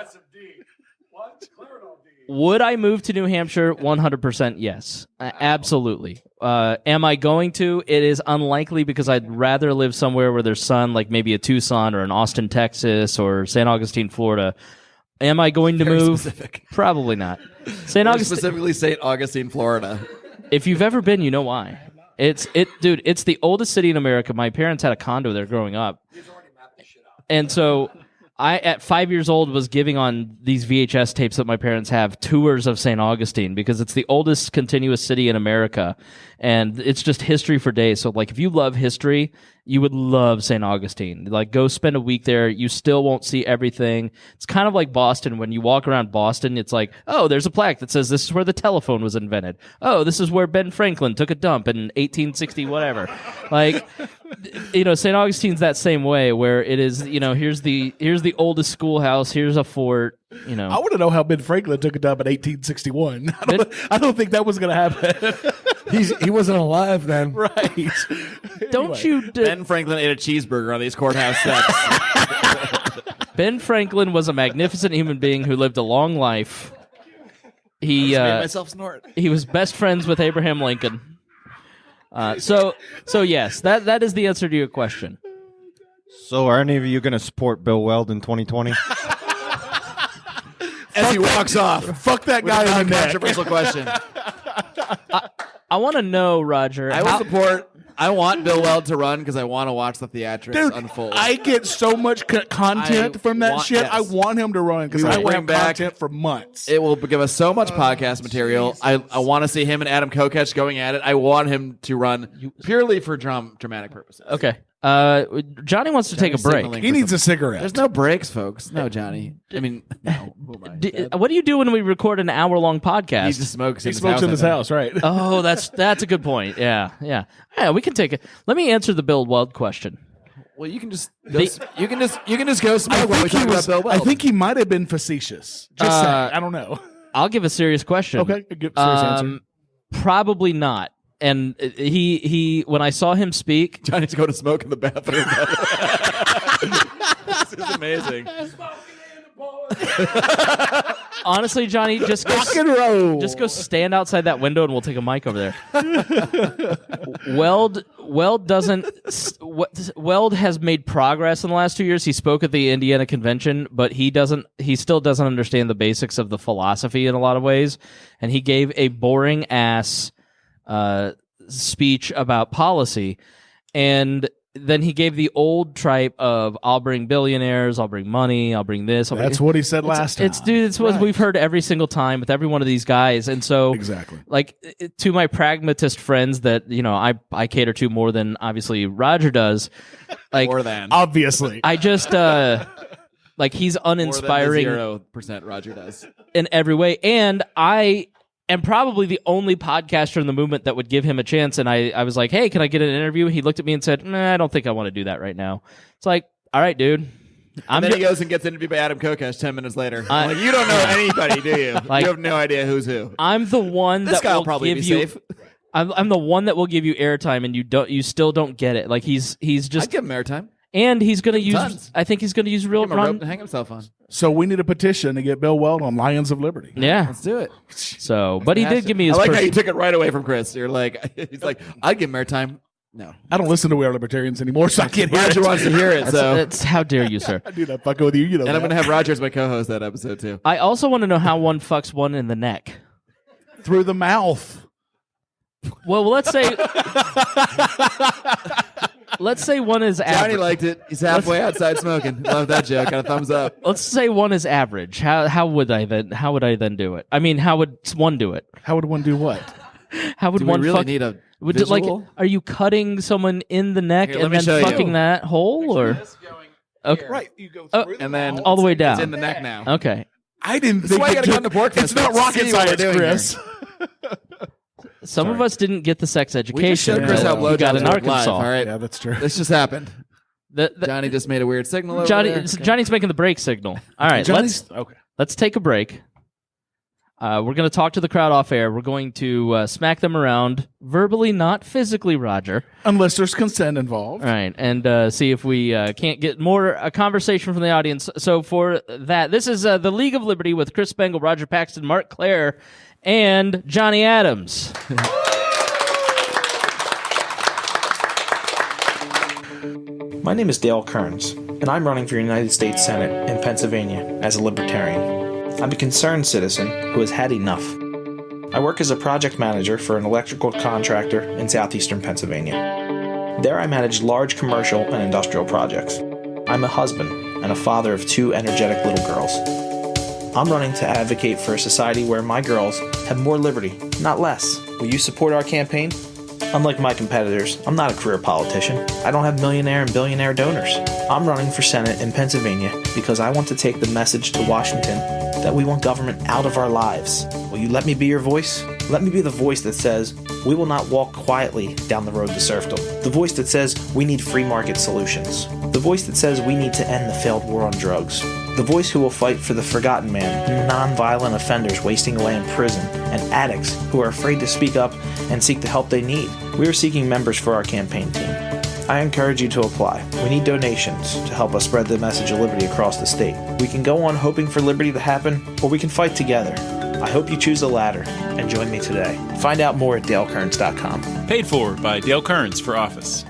Would I move to New Hampshire? 100% yes. Absolutely. Am I going to? It is unlikely, because I'd rather live somewhere where there's sun, like maybe a Tucson or an Austin, Texas, or St. Augustine, Florida. Am I going to Very move? specific. Probably not. St. Or Augustine. specifically St. Augustine, Florida. If you've ever been, you know why. Dude, it's the oldest city in America. My parents had a condo there growing up. And so I, at 5 years old, was giving on these VHS tapes that my parents have tours of St. Augustine, because it's the oldest continuous city in America, and it's just history for days. So, like, if you love history, you would love St. Augustine. Like, go spend a week there. You still won't see everything. It's kind of like Boston. When you walk around Boston, it's like, oh, there's a plaque that says this is where the telephone was invented. Oh, this is where Ben Franklin took a dump in 1860, whatever. Like, St. Augustine's that same way, where it is, here's the oldest schoolhouse, here's a fort, I want to know how Ben Franklin took a dump in 1861. I don't think that was going to happen. He wasn't alive then. Right. Don't you... Ben Franklin ate a cheeseburger on these courthouse steps. Ben Franklin was a magnificent human being who lived a long life. He Made myself snort. he was best friends with Abraham Lincoln. So yes, that is the answer to your question. So are any of you going to support Bill Weld in 2020? As he walks off. Fuck that With guy a in the neck. controversial question. I want to know, Roger. I want Bill Weld to run because I want to watch the theatrics Dude, unfold. I get so much content I from that want- shit. yes. I want him to run because We I will bring want back- content for months. It will give us so much podcast material. I want to see him and Adam Kokech going at it. I want him to run purely for dramatic purposes. Okay. Johnny wants to take a break. signaling He needs a cigarette. There's no breaks, folks. No, Johnny. I mean, no. Who am I? What do you do when we record an hour-long podcast? He just smokes. He smokes in his house, right? Oh, that's a good point. Yeah. We can take it. Let me answer the Bill Weld question. Well, you can just you can just go smoke while we talk about Bill Weld. I think he might have been facetious. Just saying. I don't know. I'll give a serious question. Okay, good serious answer. Probably not. And he when I saw him speak, Johnny's going to smoke in the bathroom. This is amazing. Honestly, Johnny, just go, Rock and roll. just go stand outside that window and we'll take a mic over there. Weld has made progress in the last 2 years. He spoke at the Indiana convention, but he still doesn't understand the basics of the philosophy in a lot of ways. And he gave a boring ass speech about policy. And then he gave the old tripe of I'll bring billionaires, I'll bring money, I'll bring this. That's what he said last time. It's what we've heard every single time with every one of these guys. And so Exactly. like to my pragmatist friends that, I cater to more than obviously Roger does. Like More than. Obviously. I just like he's uninspiring 0% Roger does. in every way. And I am probably the only podcaster in the movement that would give him a chance. And I was like, hey, can I get an interview? He looked at me and said, I don't think I want to do that right now. It's like, all right, dude. And then he goes and gets interviewed by Adam Kokesh 10 minutes later. I'm like, you don't know anybody, do you? Like, you have no idea who's who. I'm the one This that guy will will probably give be you. safe. I'm the one that will give you airtime, and you still don't get it. Like he's I'd just, give him airtime. and he's gonna use. Tons. I think he's gonna use real Give him a rope run. to hang himself on. So we need a petition to get Bill Weld on Lions of Liberty. Yeah. Let's do it. So, but he did give me his. I like how first- you took it right away from Chris. You're like, he's like, I'd give him airtime. No. I don't listen to We Are Libertarians anymore, so I can't hear Roger it. wants to hear it, so. That's how dare you, sir. I do not fucking with you. You know And that. I'm going to have Roger as my co-host that episode, too. I also want to know how one fucks one in the neck. Through the mouth. Well, let's say one is Johnny average. liked it. He's halfway outside smoking. Love that joke. Got a thumbs up. Let's say one is average. How would I then do it? I mean, how would one do it? How would one do what? How would Do one we really fuck? need a Would visual? like, are you cutting someone in the neck Here, let and me then show you. fucking that hole, or okay, Right. You go Oh, through and then all the way down? it's in the neck now. Okay, I didn't That's think why you it gotta come took- to PorcFest. It's not Let's rocket see what we're science, doing Chris. some of us didn't get the sex We education. just showed Chris that how we got blowjobs in work Arkansas. live, all right? Yeah, that's true. This just happened. The- Johnny just made a weird signal over Johnny, there. Johnny's making the break signal. All right, Johnny's okay. let's take a break. We're going to talk to the crowd off air. We're going to smack them around verbally, not physically, Roger. Unless there's consent involved. All right, and see if we can't get more conversation from the audience. So for that, this is the League of Liberty with Chris Spangle, Roger Paxton, Mark Claire, and Johnny Adams. My name is Dale Kearns, and I'm running for United States Senate in Pennsylvania as a libertarian. I'm a concerned citizen who has had enough. I work as a project manager for an electrical contractor in southeastern Pennsylvania. There I manage large commercial and industrial projects. I'm a husband and a father of 2 energetic little girls. I'm running to advocate for a society where my girls have more liberty, not less. Will you support our campaign? Unlike my competitors, I'm not a career politician. I don't have millionaire and billionaire donors. I'm running for Senate in Pennsylvania because I want to take the message to Washington that we want government out of our lives. Will you let me be your voice? Let me be the voice that says we will not walk quietly down the road to serfdom. The voice that says we need free market solutions. The voice that says we need to end the failed war on drugs. The voice who will fight for the forgotten man, non-violent offenders wasting away in prison, and addicts who are afraid to speak up and seek the help they need. We are seeking members for our campaign team. I encourage you to apply. We need donations to help us spread the message of liberty across the state. We can go on hoping for liberty to happen, or we can fight together. I hope you choose the latter and join me today. Find out more at dalekearns.com. Paid for by Dale Kearns for office.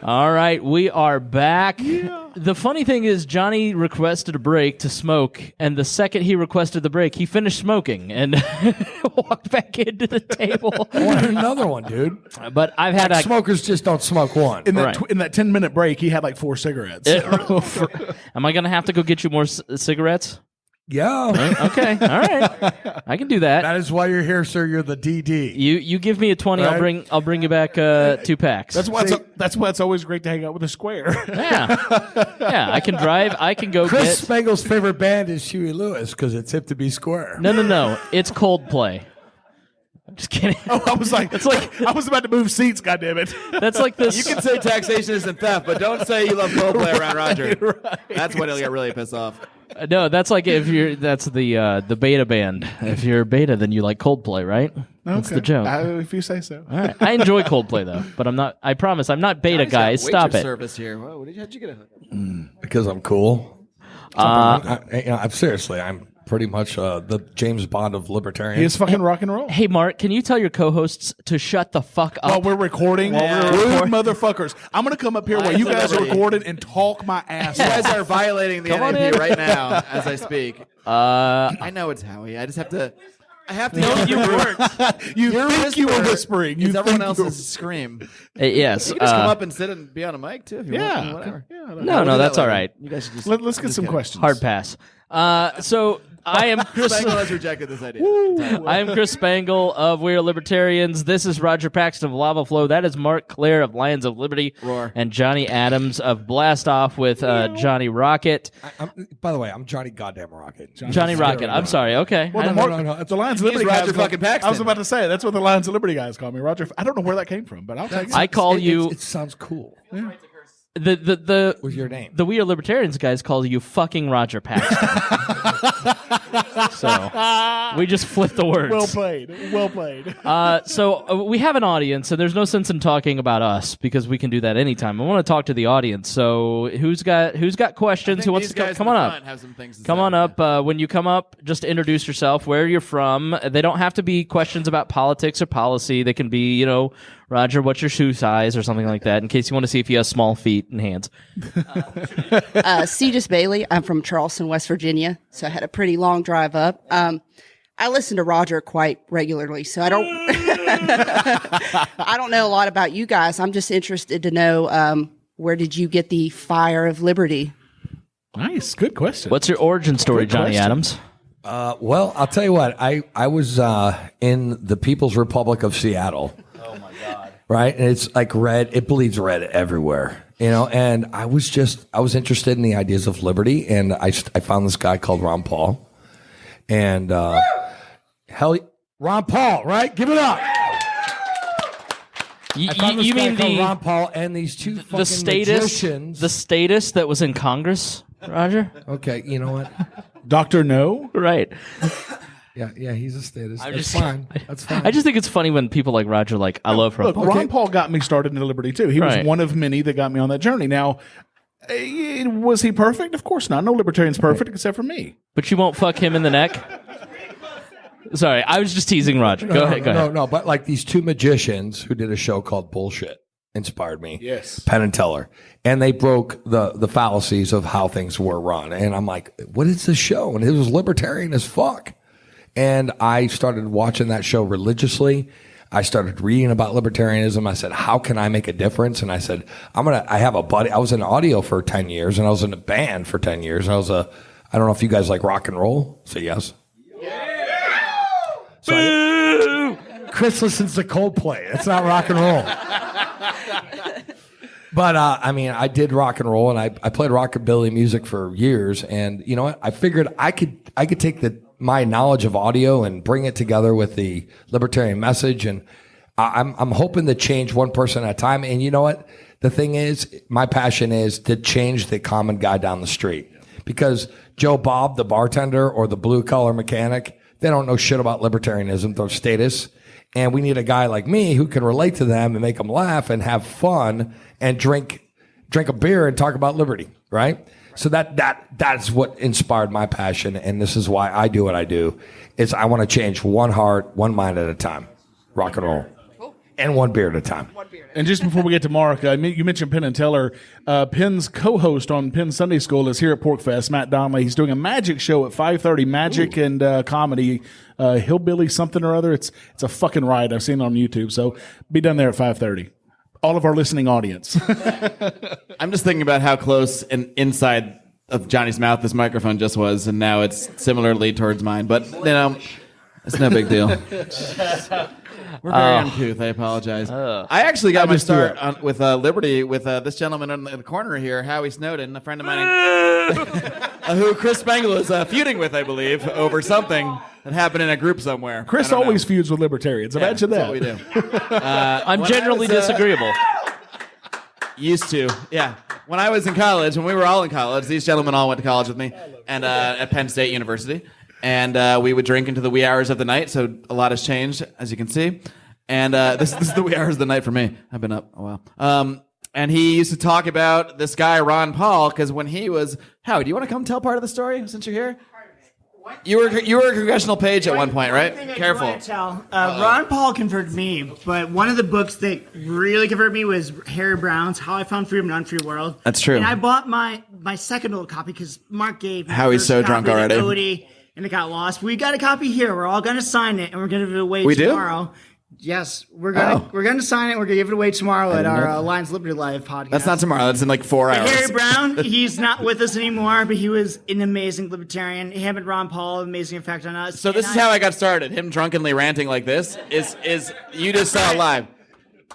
All right, we are back. The funny thing is, Johnny requested a break to smoke, and the second he requested the break, he finished smoking and walked back into the table. I wanted another one, dude. But I've had a Smokers just don't smoke one. In that Right. in that 10-minute break, he had like 4 cigarettes. Am I going to have to go get you more cigarettes? Yeah. Okay, all right. I can do that. That is why you're here, sir. You're the DD. You give me a 20, Right. I'll bring you back 2 packs. That's why it's always great to hang out with a square. Yeah, I can drive. I can go Chris get. Spangle's favorite band is Huey Lewis because it's hip to be square. No. It's Coldplay. I'm just kidding. Oh, I was like, I was about to move seats. God damn it! That's like this. You can say taxation isn't theft, but don't say you love Coldplay around Roger. Right. That's when he'll get really pissed off. No, that's like if you're. That's the beta band. If you're beta, then you like Coldplay, right? That's the joke. If you say so. All right. I enjoy Coldplay though, but I'm not. I promise, I'm not beta, Johnny's got guys. Stop waitress it. Service here. Whoa, how'd you get a? Because I'm cool. I'm seriously, I'm pretty much the James Bond of libertarians. He is fucking rock and roll. Hey, Mark, can you tell your co-hosts to shut the fuck up? While we're recording, rude motherfuckers. I'm going to come up here while you guys are recording and talk my ass off. You guys are violating the NAP right now as I speak. I know it's Howie. I just have to. I have to. No, you weren't. You think you were whispering. You everyone think else's scream. Yes. You can just come up and sit and be on a mic too if you Yeah. want. Whatever. No, that's all right. You guys should just. Let's get some questions. Hard pass. So I am Chris. Spangle has rejected this idea. I am Chris Spangle of We Are Libertarians. This is Roger Paxton of Lava Flow. That is Mark Claire of Lions of Liberty. Roar. And Johnny Adams of Blast Off with Johnny Rocket. By the way, I'm Johnny Goddamn Rocket. Johnny Rocket. I'm sorry. Okay. Well, the Lions of Liberty Roger guys fucking Paxton. I was about to say that's what the Lions of Liberty guys call me, Roger. I don't know where that came from, but I'll take it. I call you. It sounds cool. The What's your name? The We Are Libertarians guys call you fucking Roger Paxton. So we just flipped the words. Well played. Well played. So we have an audience, and there's no sense in talking about us because we can do that anytime. I want to talk to the audience. So who's got questions? Who wants to come on up? Come on up. When you come up, just introduce yourself, where you're from. They don't have to be questions about politics or policy. They can be, Roger, what's your shoe size or something like that, in case you want to see if you have small feet and hands. Cetus Bailey. I'm from Charleston, West Virginia, so I had a pretty long drive up. I listen to Roger quite regularly, so I don't I don't know a lot about you guys. I'm just interested to know where did you get the fire of liberty? Nice. Good question. What's your origin story, Good Johnny question. Adams? Well, I'll tell you what. I was in the People's Republic of Seattle. Oh my God! Right, and it's like red. It bleeds red everywhere, And I was interested in the ideas of liberty, and I found this guy called Ron Paul, and Ron Paul, right? Give it up. I found this You guy mean called the Ron Paul and these two fucking magicians. the status that was in Congress, Roger? Okay, you know what? Dr. No? Right. Yeah, he's a statist. I'm That's just- fine. That's fine. I just think it's funny when people like Roger, I love Ron Look, Paul. Ron Paul got me started into liberty too. He Right. was one of many that got me on that journey. Now, was he perfect? Of course not. No libertarian's perfect except for me. But you won't fuck him in the neck? Sorry, I was just teasing Roger. Go ahead. No, but like these two magicians who did a show called Bullshit inspired me. Yes. Penn and Teller. And they broke the fallacies of how things were run. And I'm like, what is this show? And it was libertarian as fuck. And I started watching that show religiously. I started reading about libertarianism. I said, how can I make a difference? And I said, I have a buddy. I was in audio for 10 years and I was in a band for 10 years. And I don't know if you guys like rock and roll. Say yes. So Chris listens to Coldplay. It's not rock and roll. But I did rock and roll, and I played rockabilly music for years. And you know what? I figured I could take my knowledge of audio and bring it together with the libertarian message. And I'm hoping to change one person at a time. And you know what? The thing is, my passion is to change the common guy down the street. Because Joe Bob, the bartender, or the blue collar mechanic, they don't know shit about libertarianism, their status. And we need a guy like me who can relate to them and make them laugh and have fun and drink a beer and talk about liberty, right? So that's what inspired my passion, and this is why I do what I do, is I want to change one heart, one mind at a time. Rock and roll. And one beer at a time. And just before we get to Mark, you mentioned Penn and Teller. Penn's co-host on Penn Sunday School is here at PorcFest, Matt Donnelly. He's doing a magic show at 5:30, magic and comedy, hillbilly something or other. It's a fucking riot. I've seen it on YouTube. So be done there at 5:30. All of our listening audience. I'm just thinking about how close and inside of Johnny's mouth this microphone just was, and now it's similarly towards mine. But it's no big deal. We're very uncouth. I apologize. I actually got my start with Liberty with this gentleman in the corner here, Howie Snowden, a friend of mine, who Chris Spangle is feuding with, I believe, over something that happened in a group somewhere. Chris always feuds with libertarians. Imagine that. That's what we do. I'm generally disagreeable. Used to, yeah. When I was in college, when we were all in college, these gentlemen all went to college with me, and at Penn State University. And we would drink into the wee hours of the night, so a lot has changed, as you can see. And this is the wee hours of the night for me. I've been up a while. And he used to talk about this guy, Ron Paul, because when he was... Howie, do you want to come tell part of the story since you're here? You were a congressional page at one point, right? Careful. Ron Paul converted me, but one of the books that really converted me was Harry Brown's How I Found Freedom in an Unfree World. That's true. And I bought my second old copy because Mark gave me Howie's so drunk already. Odie, and it got lost. We got a copy here. We're all going to sign it, and we're going to give it away tomorrow. Yes, we're going to sign it. We're going to give it away tomorrow at our Lions Liberty Live podcast. That's not tomorrow. That's in like 4 hours. Harry Brown, he's not with us anymore, but he was an amazing libertarian. Him and Ron Paul, amazing effect on us. So this is how I got started. Him drunkenly ranting like this is you just saw it live.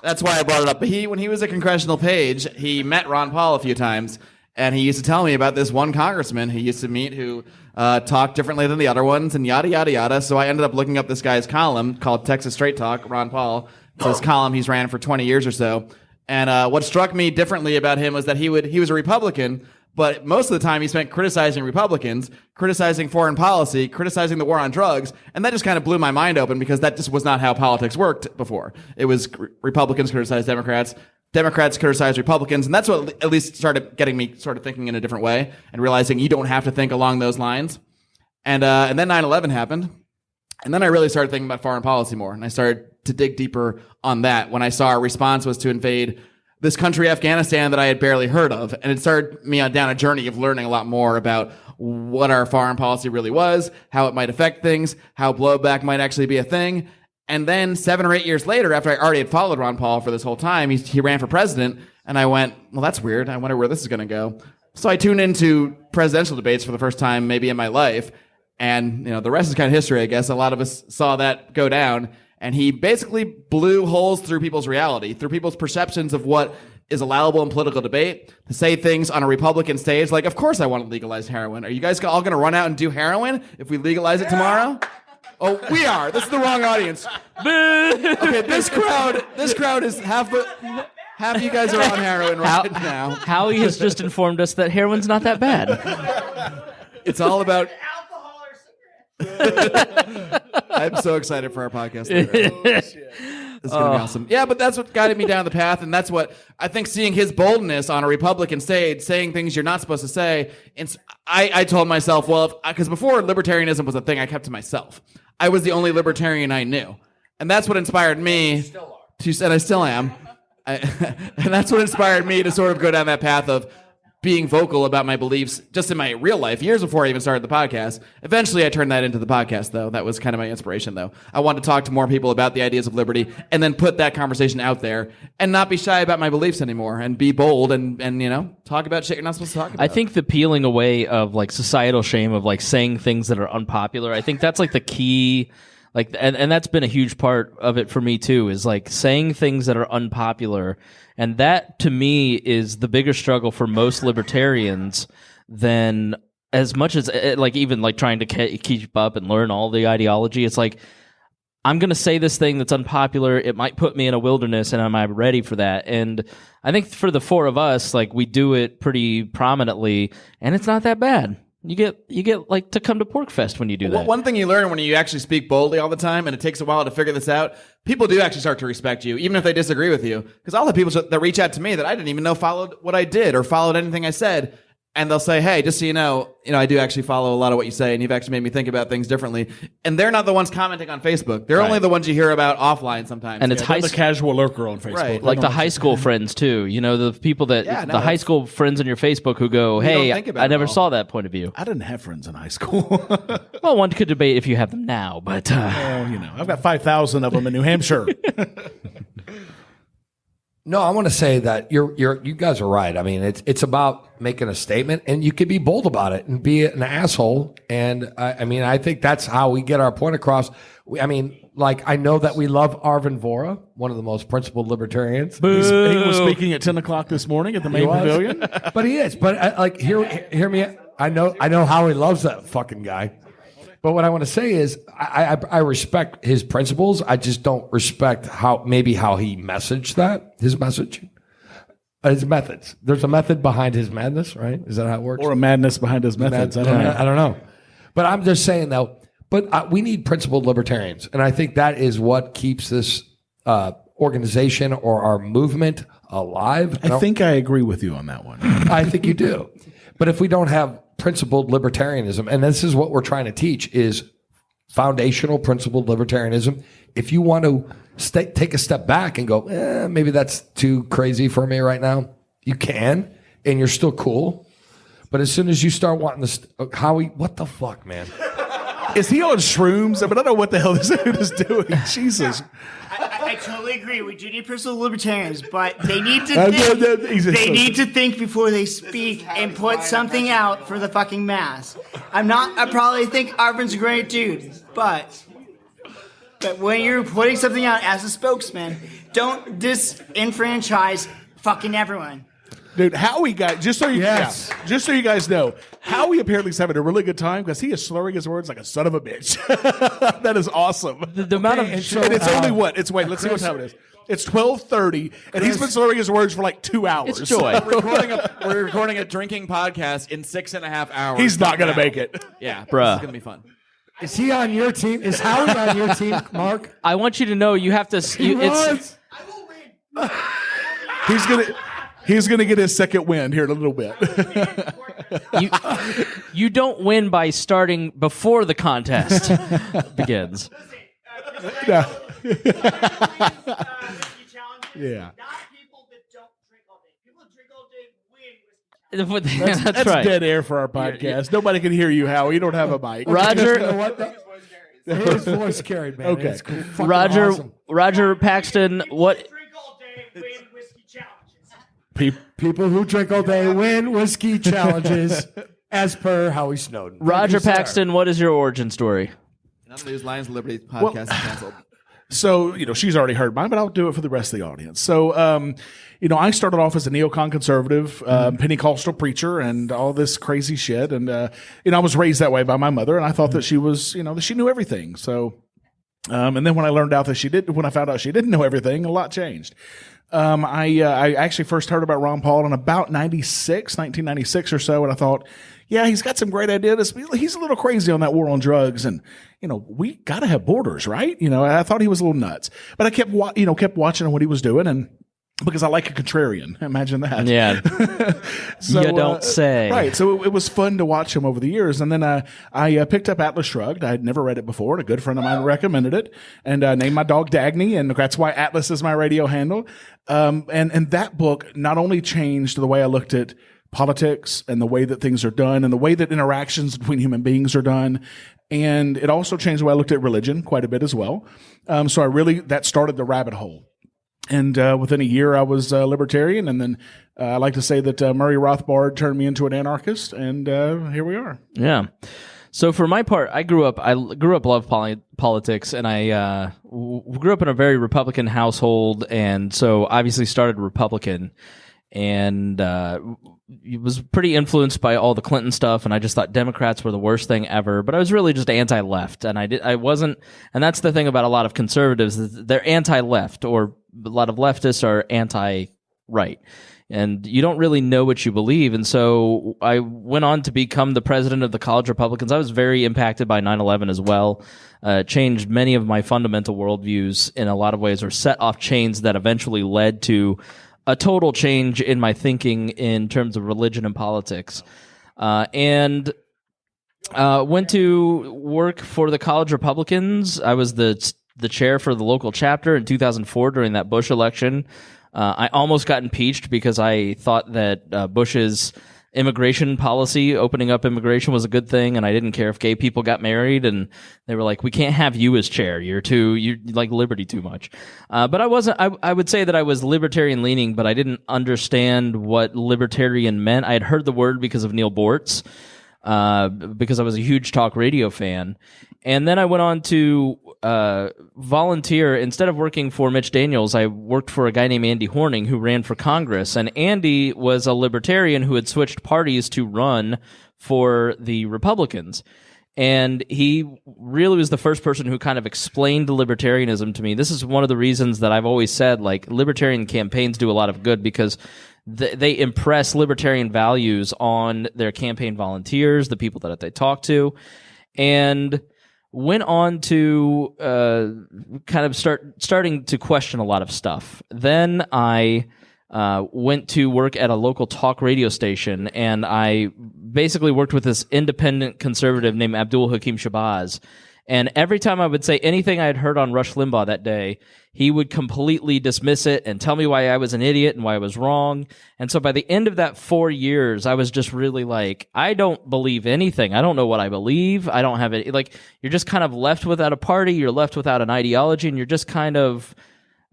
That's why I brought it up. But when he was a congressional page, he met Ron Paul a few times, and he used to tell me about this one congressman he used to meet who talked differently than the other ones, and yada, yada, yada. So I ended up looking up this guy's column called Texas Straight Talk, Ron Paul. It's his column. He's ran for 20 years or so. And what struck me differently about him was that he was a Republican, but most of the time he spent criticizing Republicans, criticizing foreign policy, criticizing the war on drugs, and that just kind of blew my mind open because that just was not how politics worked before. It was Republicans criticize Democrats, Democrats criticize Republicans, and that's what at least started getting me sort of thinking in a different way and realizing you don't have to think along those lines. And then 9/11 happened, and then I really started thinking about foreign policy more, and I started to dig deeper on that when I saw our response was to invade this country, Afghanistan, that I had barely heard of, and it started me down a journey of learning a lot more about what our foreign policy really was, how it might affect things, how blowback might actually be a thing. And then 7 or 8 years later, after I already had followed Ron Paul for this whole time, he ran for president, and I went, well, that's weird. I wonder where this is going to go. So I tuned into presidential debates for the first time maybe in my life, and the rest is kind of history, I guess. A lot of us saw that go down, and he basically blew holes through people's reality, through people's perceptions of what is allowable in political debate, to say things on a Republican stage like, of course I want to legalize heroin. Are you guys all going to run out and do heroin if we legalize it tomorrow? Oh, we are. This is the wrong audience. Okay, this crowd is half of you guys are on heroin right now. Howie has just informed us that heroin's not that bad. It's all about alcohol or cigarettes. I'm so excited for our podcast later. It's going to be awesome. Yeah, but that's what guided me down the path, and that's what I think seeing his boldness on a Republican stage, saying things you're not supposed to say. And I told myself, well, because before libertarianism was a thing I kept to myself. I was the only libertarian I knew. And that's what inspired me to, and I still am. And that's what inspired me to sort of go down that path of being vocal about my beliefs just in my real life, years before I even started the podcast. Eventually, I turned that into the podcast, though. That was kind of my inspiration, though. I wanted to talk to more people about the ideas of liberty and then put that conversation out there and not be shy about my beliefs anymore and be bold and talk about shit you're not supposed to talk about. I think the peeling away of like societal shame of like saying things that are unpopular, I think that's like the key. Like, and that's been a huge part of it for me too, is like saying things that are unpopular. And that to me is the bigger struggle for most libertarians than as much as like even like trying to keep up and learn all the ideology. It's like, I'm going to say this thing that's unpopular. It might put me in a wilderness, and am I ready for that? And I think for the four of us, like we do it pretty prominently, and it's not that bad. You get like to come to PorcFest when you do that. One thing you learn when you actually speak boldly all the time, and it takes a while to figure this out, people do actually start to respect you, even if they disagree with you. Because all the people that reach out to me that I didn't even know followed what I did or followed anything I said, and they'll say, hey, just so you know, I do actually follow a lot of what you say, and you've actually made me think about things differently. And they're not the ones commenting on Facebook. They're only the ones you hear about offline sometimes. And it's the casual lurker on Facebook. Right. Like the high school friends, too. The people that, the high school friends on your Facebook who go, hey, I never saw that point of view. I didn't have friends in high school. Well, one could debate if you have them now, but... I've got 5,000 of them in New Hampshire. No, I want to say that you guys are right. I mean, it's about making a statement, and you can be bold about it and be an asshole. And I think that's how we get our point across. I know that we love Arvin Vohra, one of the most principled libertarians. He was speaking at 10 o'clock this morning at the main pavilion. But he is. But hear me. I know how he loves that fucking guy. But what I want to say is I respect his principles. I just don't respect how he messaged that, his message, his methods. There's a method behind his madness, right? Is that how it works? Or a madness behind his methods. I don't know. But I'm just saying, though, we need principled libertarians. And I think that is what keeps this organization or our movement alive. I think I agree with you on that one. I think you do. But if we don't have principled libertarianism, and this is what we're trying to teach, is foundational principled libertarianism. If you want to take a step back and go, maybe that's too crazy for me right now, you can, and you're still cool. But as soon as you start wanting to, Howie, what the fuck, man? Is he on shrooms? I mean, I don't know what the hell this dude is doing. Jesus. I totally agree. We do need personal libertarians, but they need to think. They need to think before they speak and put something out for the fucking mass. I probably think Arvin's a great dude, but when you're putting something out as a spokesman, don't disenfranchise fucking everyone. Dude, Howie just so you guys know, Howie apparently is having a really good time because he is slurring his words like a son of a bitch. That is awesome. The amount of let's see what time it is. It's 12:30, and he's been slurring his words for like 2 hours. It's joy. We're recording a drinking podcast in 6.5 hours. He's not going to make it. Yeah, bruh. This is going to be fun. Is he on your team? Is Howie on your team, Mark? I want you to know you have to. He's gonna get his second win here in a little bit. You don't win by starting before the contest begins. Yeah. That's right. Dead air for our podcast. Nobody can hear you, Howie. You don't have a mic. Roger, you know what? His voice carried, man. Okay. It's cool. Roger Paxton, what? People who drink all day win whiskey challenges, as per Howie Snowden. Roger Paxton, what is your origin story? None of these Lions of Liberty podcasts is canceled. So, she's already heard mine, but I'll do it for the rest of the audience. So, I started off as a neocon conservative, Pentecostal preacher and all this crazy shit. And, I was raised that way by my mother, and I thought that she was, that she knew everything. So, and then when I found out she didn't know everything, a lot changed. I actually first heard about Ron Paul in about 1996 or so, and I thought, yeah, he's got some great ideas. He's a little crazy on that war on drugs, and we got to have borders, right? I thought he was a little nuts, but I kept watching what he was doing, and because I like a contrarian, imagine that. Yeah, so, you don't say. Right, so it was fun to watch him over the years, and then I picked up Atlas Shrugged. I had never read it before, and a good friend of mine recommended it, and named my dog Dagny, and that's why Atlas is my radio handle. And that book not only changed the way I looked at politics and the way that things are done and the way that interactions between human beings are done, and it also changed the way I looked at religion quite a bit as well. So that started the rabbit hole. And within a year, I was libertarian, and then I like to say that Murray Rothbard turned me into an anarchist, and here we are. Yeah. So for my part, I grew up love politics, and I grew up in a very Republican household, and so obviously started Republican, and was pretty influenced by all the Clinton stuff, and I just thought Democrats were the worst thing ever. But I was really just anti-left, and I wasn't. And that's the thing about a lot of conservatives, is they're anti-left, or a lot of leftists are anti-right. And you don't really know what you believe. And so I went on to become the president of the College Republicans. I was very impacted by 9/11 as well. Changed many of my fundamental worldviews in a lot of ways, or set off chains that eventually led to a total change in my thinking in terms of religion and politics. And went to work for the College Republicans. I was the chair for the local chapter in 2004 during that Bush election. I almost got impeached because I thought that Bush's immigration policy, opening up immigration, was a good thing, and I didn't care if gay people got married. And they were like, "We can't have you as chair. You like liberty too much." But I wasn't. I would say that I was libertarian leaning, but I didn't understand what libertarian meant. I had heard the word because of Neil Bortz, because I was a huge talk radio fan, and then I went on to volunteer. Instead of working for Mitch Daniels, I worked for a guy named Andy Horning, who ran for Congress. And Andy was a libertarian who had switched parties to run for the Republicans. And he really was the first person who kind of explained libertarianism to me. This is one of the reasons that I've always said, like, libertarian campaigns do a lot of good, because they impress libertarian values on their campaign volunteers, the people that they talk to. And went on to kind of starting to question a lot of stuff. Then I went to work at a local talk radio station, and I basically worked with this independent conservative named Abdul Hakim Shabazz. And every time I would say anything I had heard on Rush Limbaugh that day, he would completely dismiss it and tell me why I was an idiot and why I was wrong. And so by the end of that 4 years, I was just really like, I don't believe anything. I don't know what I believe. I don't have it. Like, you're just kind of left without a party. You're left without an ideology, and you're just kind of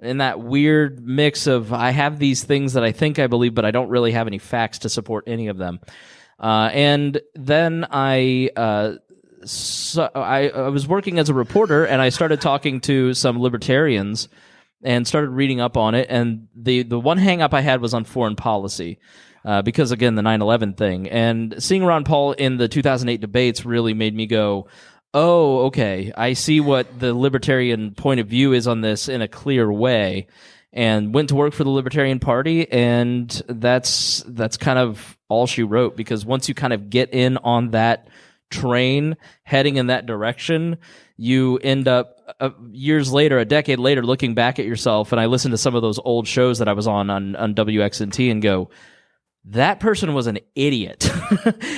in that weird mix of, I have these things that I think I believe, but I don't really have any facts to support any of them. And then I was working as a reporter, and I started talking to some libertarians and started reading up on it. And the one hang up I had was on foreign policy, because again, the 9/11 thing, and seeing Ron Paul in the 2008 debates really made me go, oh, okay, I see what the libertarian point of view is on this in a clear way, and went to work for the Libertarian Party. And that's kind of all she wrote, because once you kind of get in on that train heading in that direction, you end up years later, a decade later, looking back at yourself. And I listened to some of those old shows that I was on WXNT and go, that person was an idiot.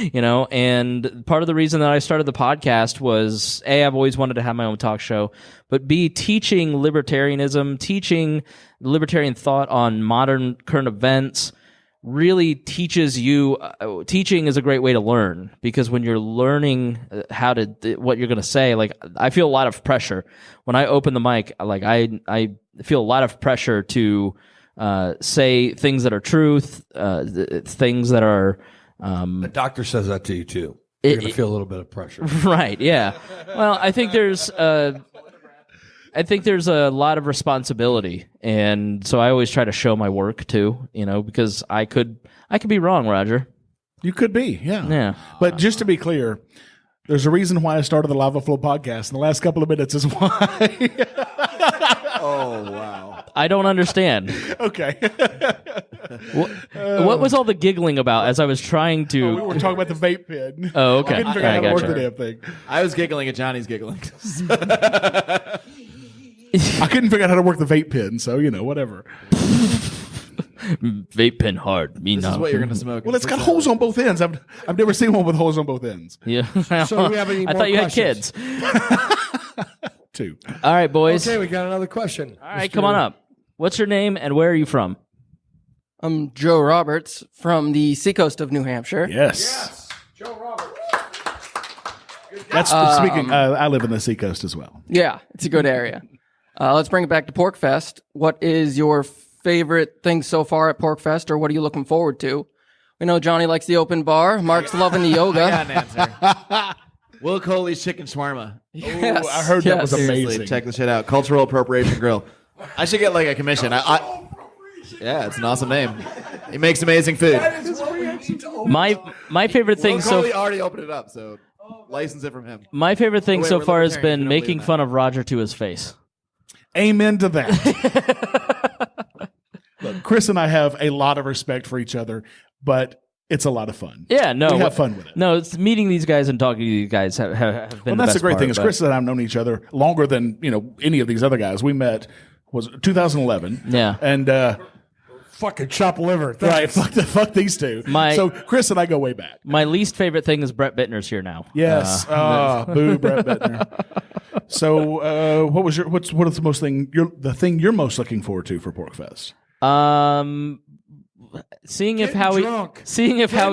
And part of the reason that I started the podcast was, A, I've always wanted to have my own talk show, but B, teaching libertarianism, teaching libertarian thought on modern current events really teaches you. Teaching is a great way to learn, because when you're learning what you're going to say, like, I feel a lot of pressure when I open the mic. Like, I feel a lot of pressure to say things that are truth, things that are. The doctor says that to you too. You're going to feel a little bit of pressure, right? Yeah. Well, I think there's a lot of responsibility, and so I always try to show my work too. Because I could be wrong, Roger. You could be, yeah. Yeah. But just to be clear, there's a reason why I started the Lava Flow podcast, and the last couple of minutes is why. Oh, wow. I don't understand. Okay. What was all the giggling about as I was trying to... we were talking about the vape pen. Oh, okay. I couldn't figure out how to work gotcha. the damn thing. I was giggling at Johnny's giggling. I couldn't figure out how to work the vape pen, so, whatever. Vape pen hard. This is what you're going to smoke. Well, it's got holes on both ends. I've never seen one with holes on both ends. Yeah. So we have any I more thought you questions? had kids. 2. All right, boys. Okay, we got another question. All right, come on up. What's your name and where are you from? I'm Joe Roberts from the seacoast of New Hampshire. Yes. Joe Roberts. That's speaking. I live in the seacoast as well. Yeah, it's a good area. Let's bring it back to PorcFest. What is your favorite thing so far at PorcFest, or what are you looking forward to? We know Johnny likes the open bar. Mark's loving the yoga. I got an answer. Will Coley's Chicken Shawarma. Yes, Ooh, I heard that was Seriously, amazing. check the shit out. Cultural Appropriation Grill. I should get like a commission. Yeah, it's an awesome name. He makes amazing food. My favorite thing Coley already opened it up, so license it from him. My favorite thing Oh, wait, so we're far has libertarians. been We don't making believe in fun of Roger to his face. Amen to that. Look, Chris and I have a lot of respect for each other, but it's a lot of fun. Yeah, no, we have fun with it. No, it's meeting these guys and talking to these guys have been. Well, the that's best the great part, thing is but- Chris and I have known each other longer than any of these other guys. We met was 2011. Yeah, and fucking chop liver. Right, fuck these two. So Chris and I go way back. My least favorite thing is Brett Bittner's here now. Yes, boo, Brett Bittner. So, what is the thing you're most looking forward to for PorcFest? Seeing if Howie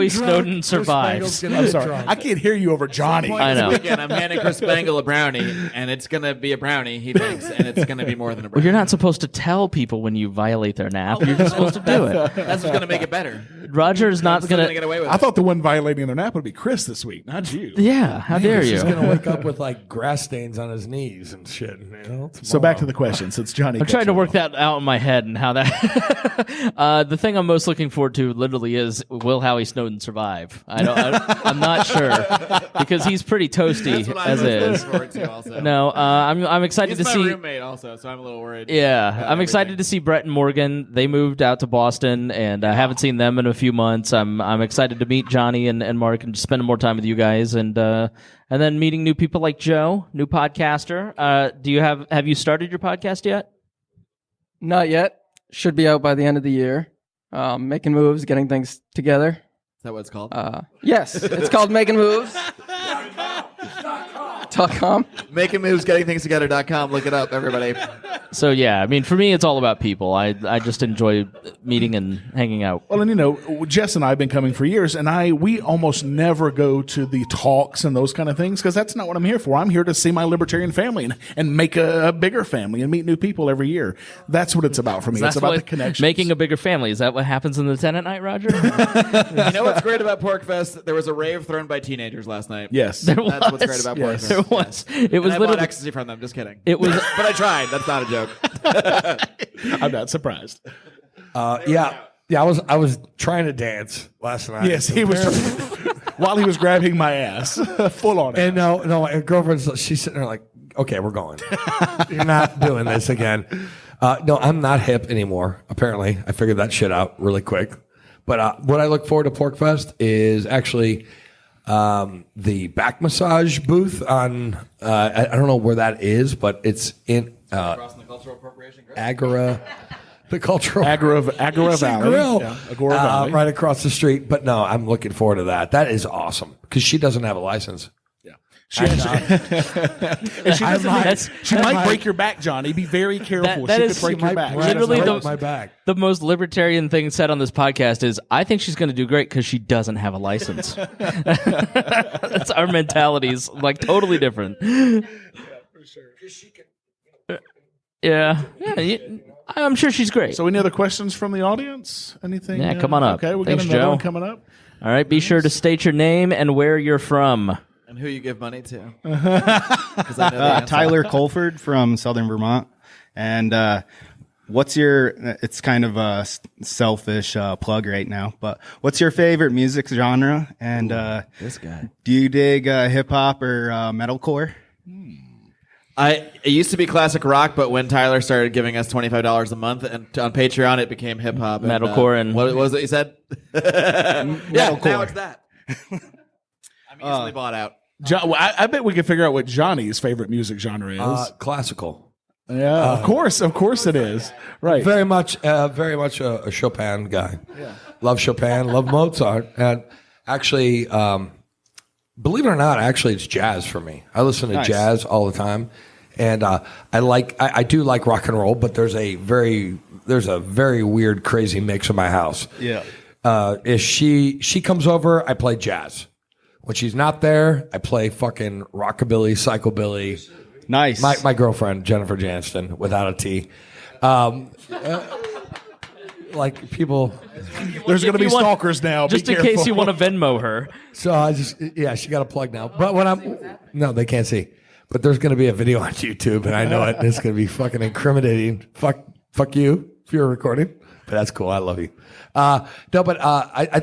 Snowden survives. I'm sorry, I can't hear you over Johnny. I know. This weekend, I'm handing Chris Spangle a brownie, and it's gonna be a brownie, he thinks, and it's gonna be more than a Well, brownie. you're not supposed to tell people when you violate their nap. You're just supposed to do it. That's what's gonna make it better. Roger's not Still gonna get away with I it. thought the one violating their nap would be Chris this week, not you. Yeah, how dare you? He's going to wake up with like grass stains on his knees and shit. So back to the question, since Johnny. I'm trying to work that out in my head and how that. The thing I'm most looking forward to, literally, is will Howie Snowden survive? I'm not sure because he's pretty toasty That's what as I'm most is. looking forward to also. No, I'm excited He's to my see. roommate also, so I'm a little worried. Yeah, I'm excited to see Brett and Morgan. They moved out to Boston, and I haven't seen them in a few months. I'm excited to meet Johnny and Mark and just spend more time with you guys, and then meeting new people like Joe, new podcaster. Do you have you started your podcast yet? Not yet. Should be out by the end of the year. Making moves, getting things together. Is that what it's called? Yes, it's called Making Moves. .com. Making moves, getting things together.com. Look it up, everybody. So yeah, I mean, for me, it's all about people. I just enjoy meeting and hanging out. Well, and Jess and I have been coming for years, and we almost never go to the talks and those kind of things because that's not what I'm here for. I'm here to see my libertarian family and make a bigger family and meet new people every year. That's what it's about for me. It's about the connections. Making a bigger family. Is that what happens in the tenant night, Roger? You know what's great about PorcFest? There was a rave thrown by teenagers last night. Yes. That's what's great about PorcFest. There was. It was I literally bought ecstasy from them. Just kidding. It was, but I tried. That's not a joke. I'm not surprised. Yeah, I was trying to dance last night. Yes, he was while he was grabbing my ass, full on. And no, my girlfriend's she's sitting there like, okay, we're going. You're not doing this again. No, I'm not hip anymore. Apparently, I figured that shit out really quick. But what I look forward to PorcFest is actually the back massage booth on. I don't know where that is, but it's in Crossing the cultural appropriation. Agora. The cultural Agora Valley, Grill, yeah, Agora Valley, right across the street. But no, I'm looking forward to that. That is awesome because she doesn't have a license. Yeah, she might break your back, Johnny. Be very careful. That she is- could break your back. Literally, my back. the most libertarian thing said on this podcast is, I think she's going to do great because she doesn't have a license. That's our mentality is like totally different. Yeah, for sure. Yeah. I'm sure she's great. So, any other questions from the audience? Anything? Yeah, come on up. Okay, we got Thanks, another Joe. one coming up. All right, be sure to state your name and where you're from. And who you give money to. 'Cause I know the answer. Tyler Colford from Southern Vermont. And what's your, it's kind of a selfish plug right now, but what's your favorite music genre? And this guy. do you dig hip hop or metalcore? It used to be classic rock, but when Tyler started giving us $25 a month and on Patreon, it became hip hop, Metalcore, and what was it you said? Yeah, now it's that. I'm easily bought out. I bet we can figure out what Johnny's favorite music genre is. Classical. Yeah, of course it is. Right. Very much a Chopin guy. Yeah. Love Chopin, love Mozart, and actually, believe it or not, actually, it's jazz for me. I listen to jazz all the time, and I do like rock and roll, but there's a very weird, crazy mix in my house. Yeah. If she comes over, I play jazz. When she's not there, I play fucking rockabilly, psychobilly. Nice. My girlfriend, Jennifer Janston, without a T. Like people, there's going to be stalkers now. Just in case you want to Venmo her. So she got a plug now. But no, they can't see. But there's going to be a video on YouTube, and I know it. And it's going to be fucking incriminating. Fuck you if you're recording. But that's cool. I love you. I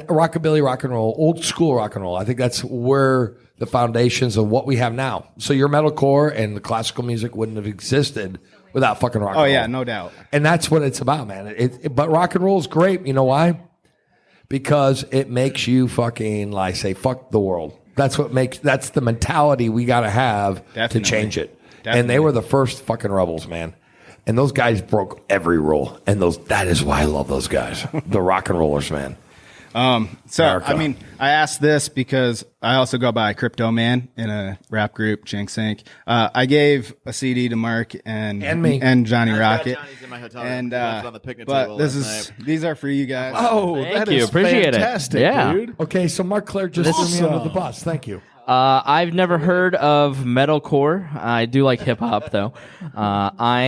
rockabilly, rock and roll, old school rock and roll. I think that's where the foundations of what we have now. So your metalcore and the classical music wouldn't have existed without fucking rock and roll. Oh yeah, no doubt. And that's what it's about, man. But rock and roll is great. You know why? Because it makes you fucking like say fuck the world. That's the mentality we got to have to change it. Definitely. And they were the first fucking rebels, man. And those guys broke every rule. And that is why I love those guys. The rock and rollers, man. America. I mean, I asked this because I also go by Crypto Man in a rap group, Jinx Inc. I gave a CD to Mark and me and Johnny Rocket. Johnny's in my hotel and on the picnic but table these are for you guys. Oh, Thank you. Appreciate fantastic, it. Yeah. dude. Okay, so Mark Claire just threw me under the bus. Thank you. I've never heard of metalcore. I do like hip hop though. I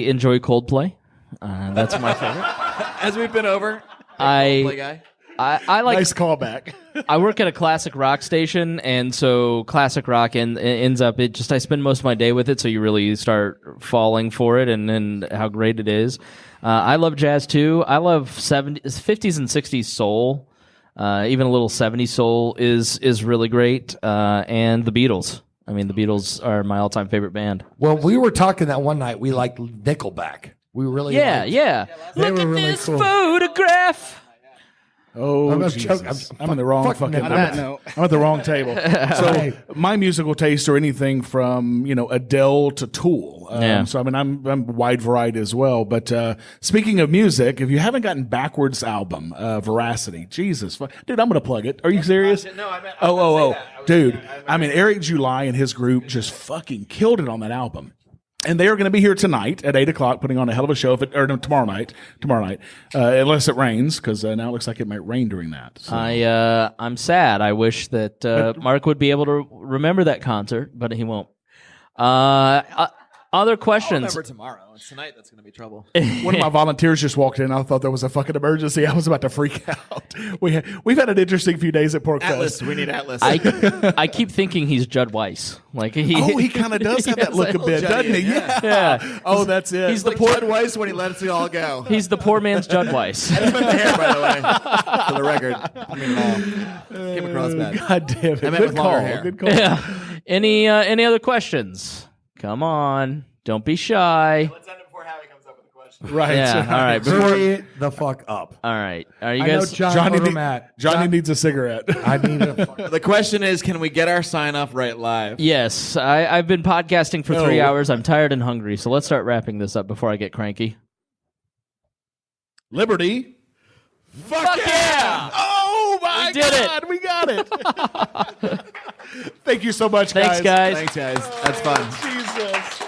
enjoy Coldplay. That's my favorite. As we've been over, I guy. I like nice callback. I work at a classic rock station, and so classic rock ends up. I spend most of my day with it, so you really start falling for it, and how great it is. I love jazz too. I love 50s and 60s soul. Even a little 70s soul is really great. And the Beatles. I mean, the Beatles are my all-time favorite band. Well, we were talking that one night. We liked Nickelback. We really yeah. Look at were really this cool. photograph. Oh, I'm Jesus. joking. I'm in the wrong Fuck fucking. no. I'm at the wrong table. So my musical taste are anything from Adele to Tool. Yeah. So I mean I'm wide variety as well. But speaking of music, if you haven't gotten Backwards album, Veracity, Jesus, dude, I'm gonna plug it. Are you serious? No, I meant. Dude. I mean Eric July and his group just fucking killed it on that album. And they are going to be here tonight at 8:00, putting on a hell of a show. Tomorrow night, unless it rains, because now it looks like it might rain during that. So. I'm sad. I wish that Mark would be able to remember that concert, but he won't. Other questions? I'll remember tomorrow. It's tonight that's going to be trouble. One of my volunteers just walked in. I thought there was a fucking emergency. I was about to freak out. We've had an interesting few days at PorcFest. Atlas, we need Atlas. I keep thinking he's Judd Weiss. Like he kind of does have that look a bit, doesn't he? Yeah. Oh, that's it. He's the poor Judd Weiss when he lets it all go. He's the poor man's Judd Weiss. I just meant the hair, by the way, for the record. I mean, came across bad. God damn it! I meant with longer hair. Good call. Yeah. Any other questions? Come on. Don't be shy. Let's end it before Howie comes up with a question. Right. Yeah. All right. Hurry the fuck up. All right. Are you I know guys? Johnny needs a cigarette. I need a. The question is, can we get our sign off right live? Yes. I've been podcasting for 3 hours. I'm tired and hungry. So let's start wrapping this up before I get cranky. Liberty. Fuck yeah! Oh my We did God, we got it. Thank you so much, Thanks, guys. Thanks, guys. That's fun. Jesus.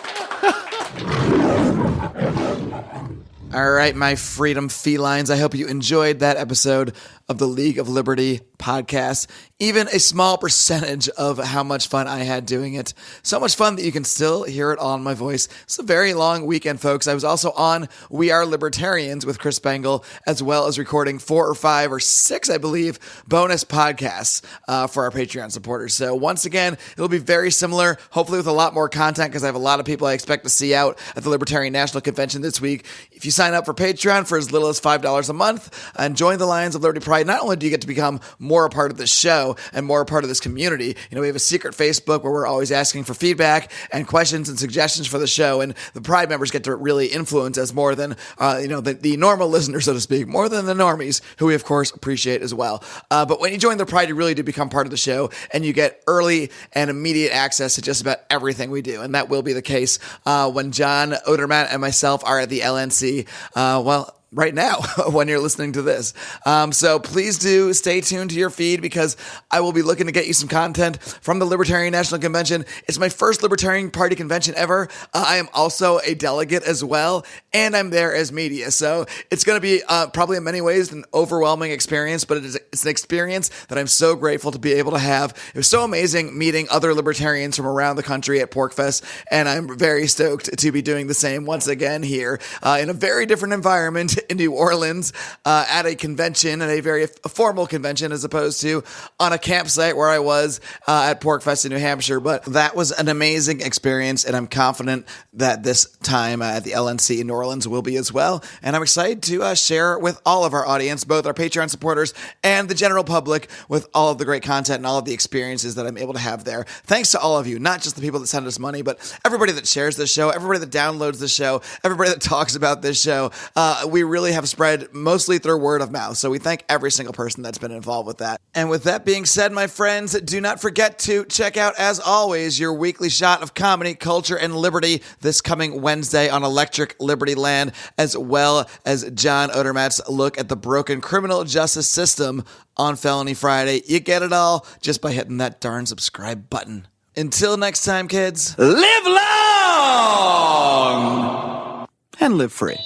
All right, my freedom felines. I hope you enjoyed that episode of the League of Liberty podcast. Even a small percentage of how much fun I had doing it. So much fun that you can still hear it on my voice. It's a very long weekend, folks. I was also on We Are Libertarians with Chris Bengal, as well as recording 4 or 5 or 6, I believe, bonus podcasts for our Patreon supporters. So once again, it'll be very similar, hopefully with a lot more content, because I have a lot of people I expect to see out at the Libertarian National Convention this week. If you sign up for Patreon for as little as $5 a month and join the Lions of Liberty Pride, not only do you get to become more a part of this show and more a part of this community, we have a secret Facebook where we're always asking for feedback and questions and suggestions for the show, and the Pride members get to really influence us more than the normal listeners, so to speak, more than the normies, who we of course appreciate as well. But when you join the Pride, you really do become part of the show, and you get early and immediate access to just about everything we do, and that will be the case when John Odermatt and myself are at the LNC. Right now when you're listening to this. So please do stay tuned to your feed, because I will be looking to get you some content from the Libertarian National Convention. It's my first Libertarian Party convention ever. I am also a delegate as well, and I'm there as media. So it's going to be probably in many ways an overwhelming experience, but it's an experience that I'm so grateful to be able to have. It was so amazing meeting other libertarians from around the country at PorcFest, and I'm very stoked to be doing the same once again here in a very different environment in New Orleans at a convention, at a very formal convention, as opposed to on a campsite where I was at PorcFest in New Hampshire. But that was an amazing experience, and I'm confident that this time at the LNC in New Orleans will be as well. And I'm excited to share with all of our audience, both our Patreon supporters and the general public, with all of the great content and all of the experiences that I'm able to have there. Thanks to all of you, not just the people that send us money, but everybody that shares this show, everybody that downloads this show, everybody that talks about this show. We really have spread mostly through word of mouth. So we thank every single person that's been involved with that. And with that being said, my friends, do not forget to check out, as always, your weekly shot of comedy, culture, and liberty this coming Wednesday on Electric Liberty Land, as well as John Odermatt's look at the broken criminal justice system on Felony Friday. You get it all just by hitting that darn subscribe button. Until next time, kids, live long and live free.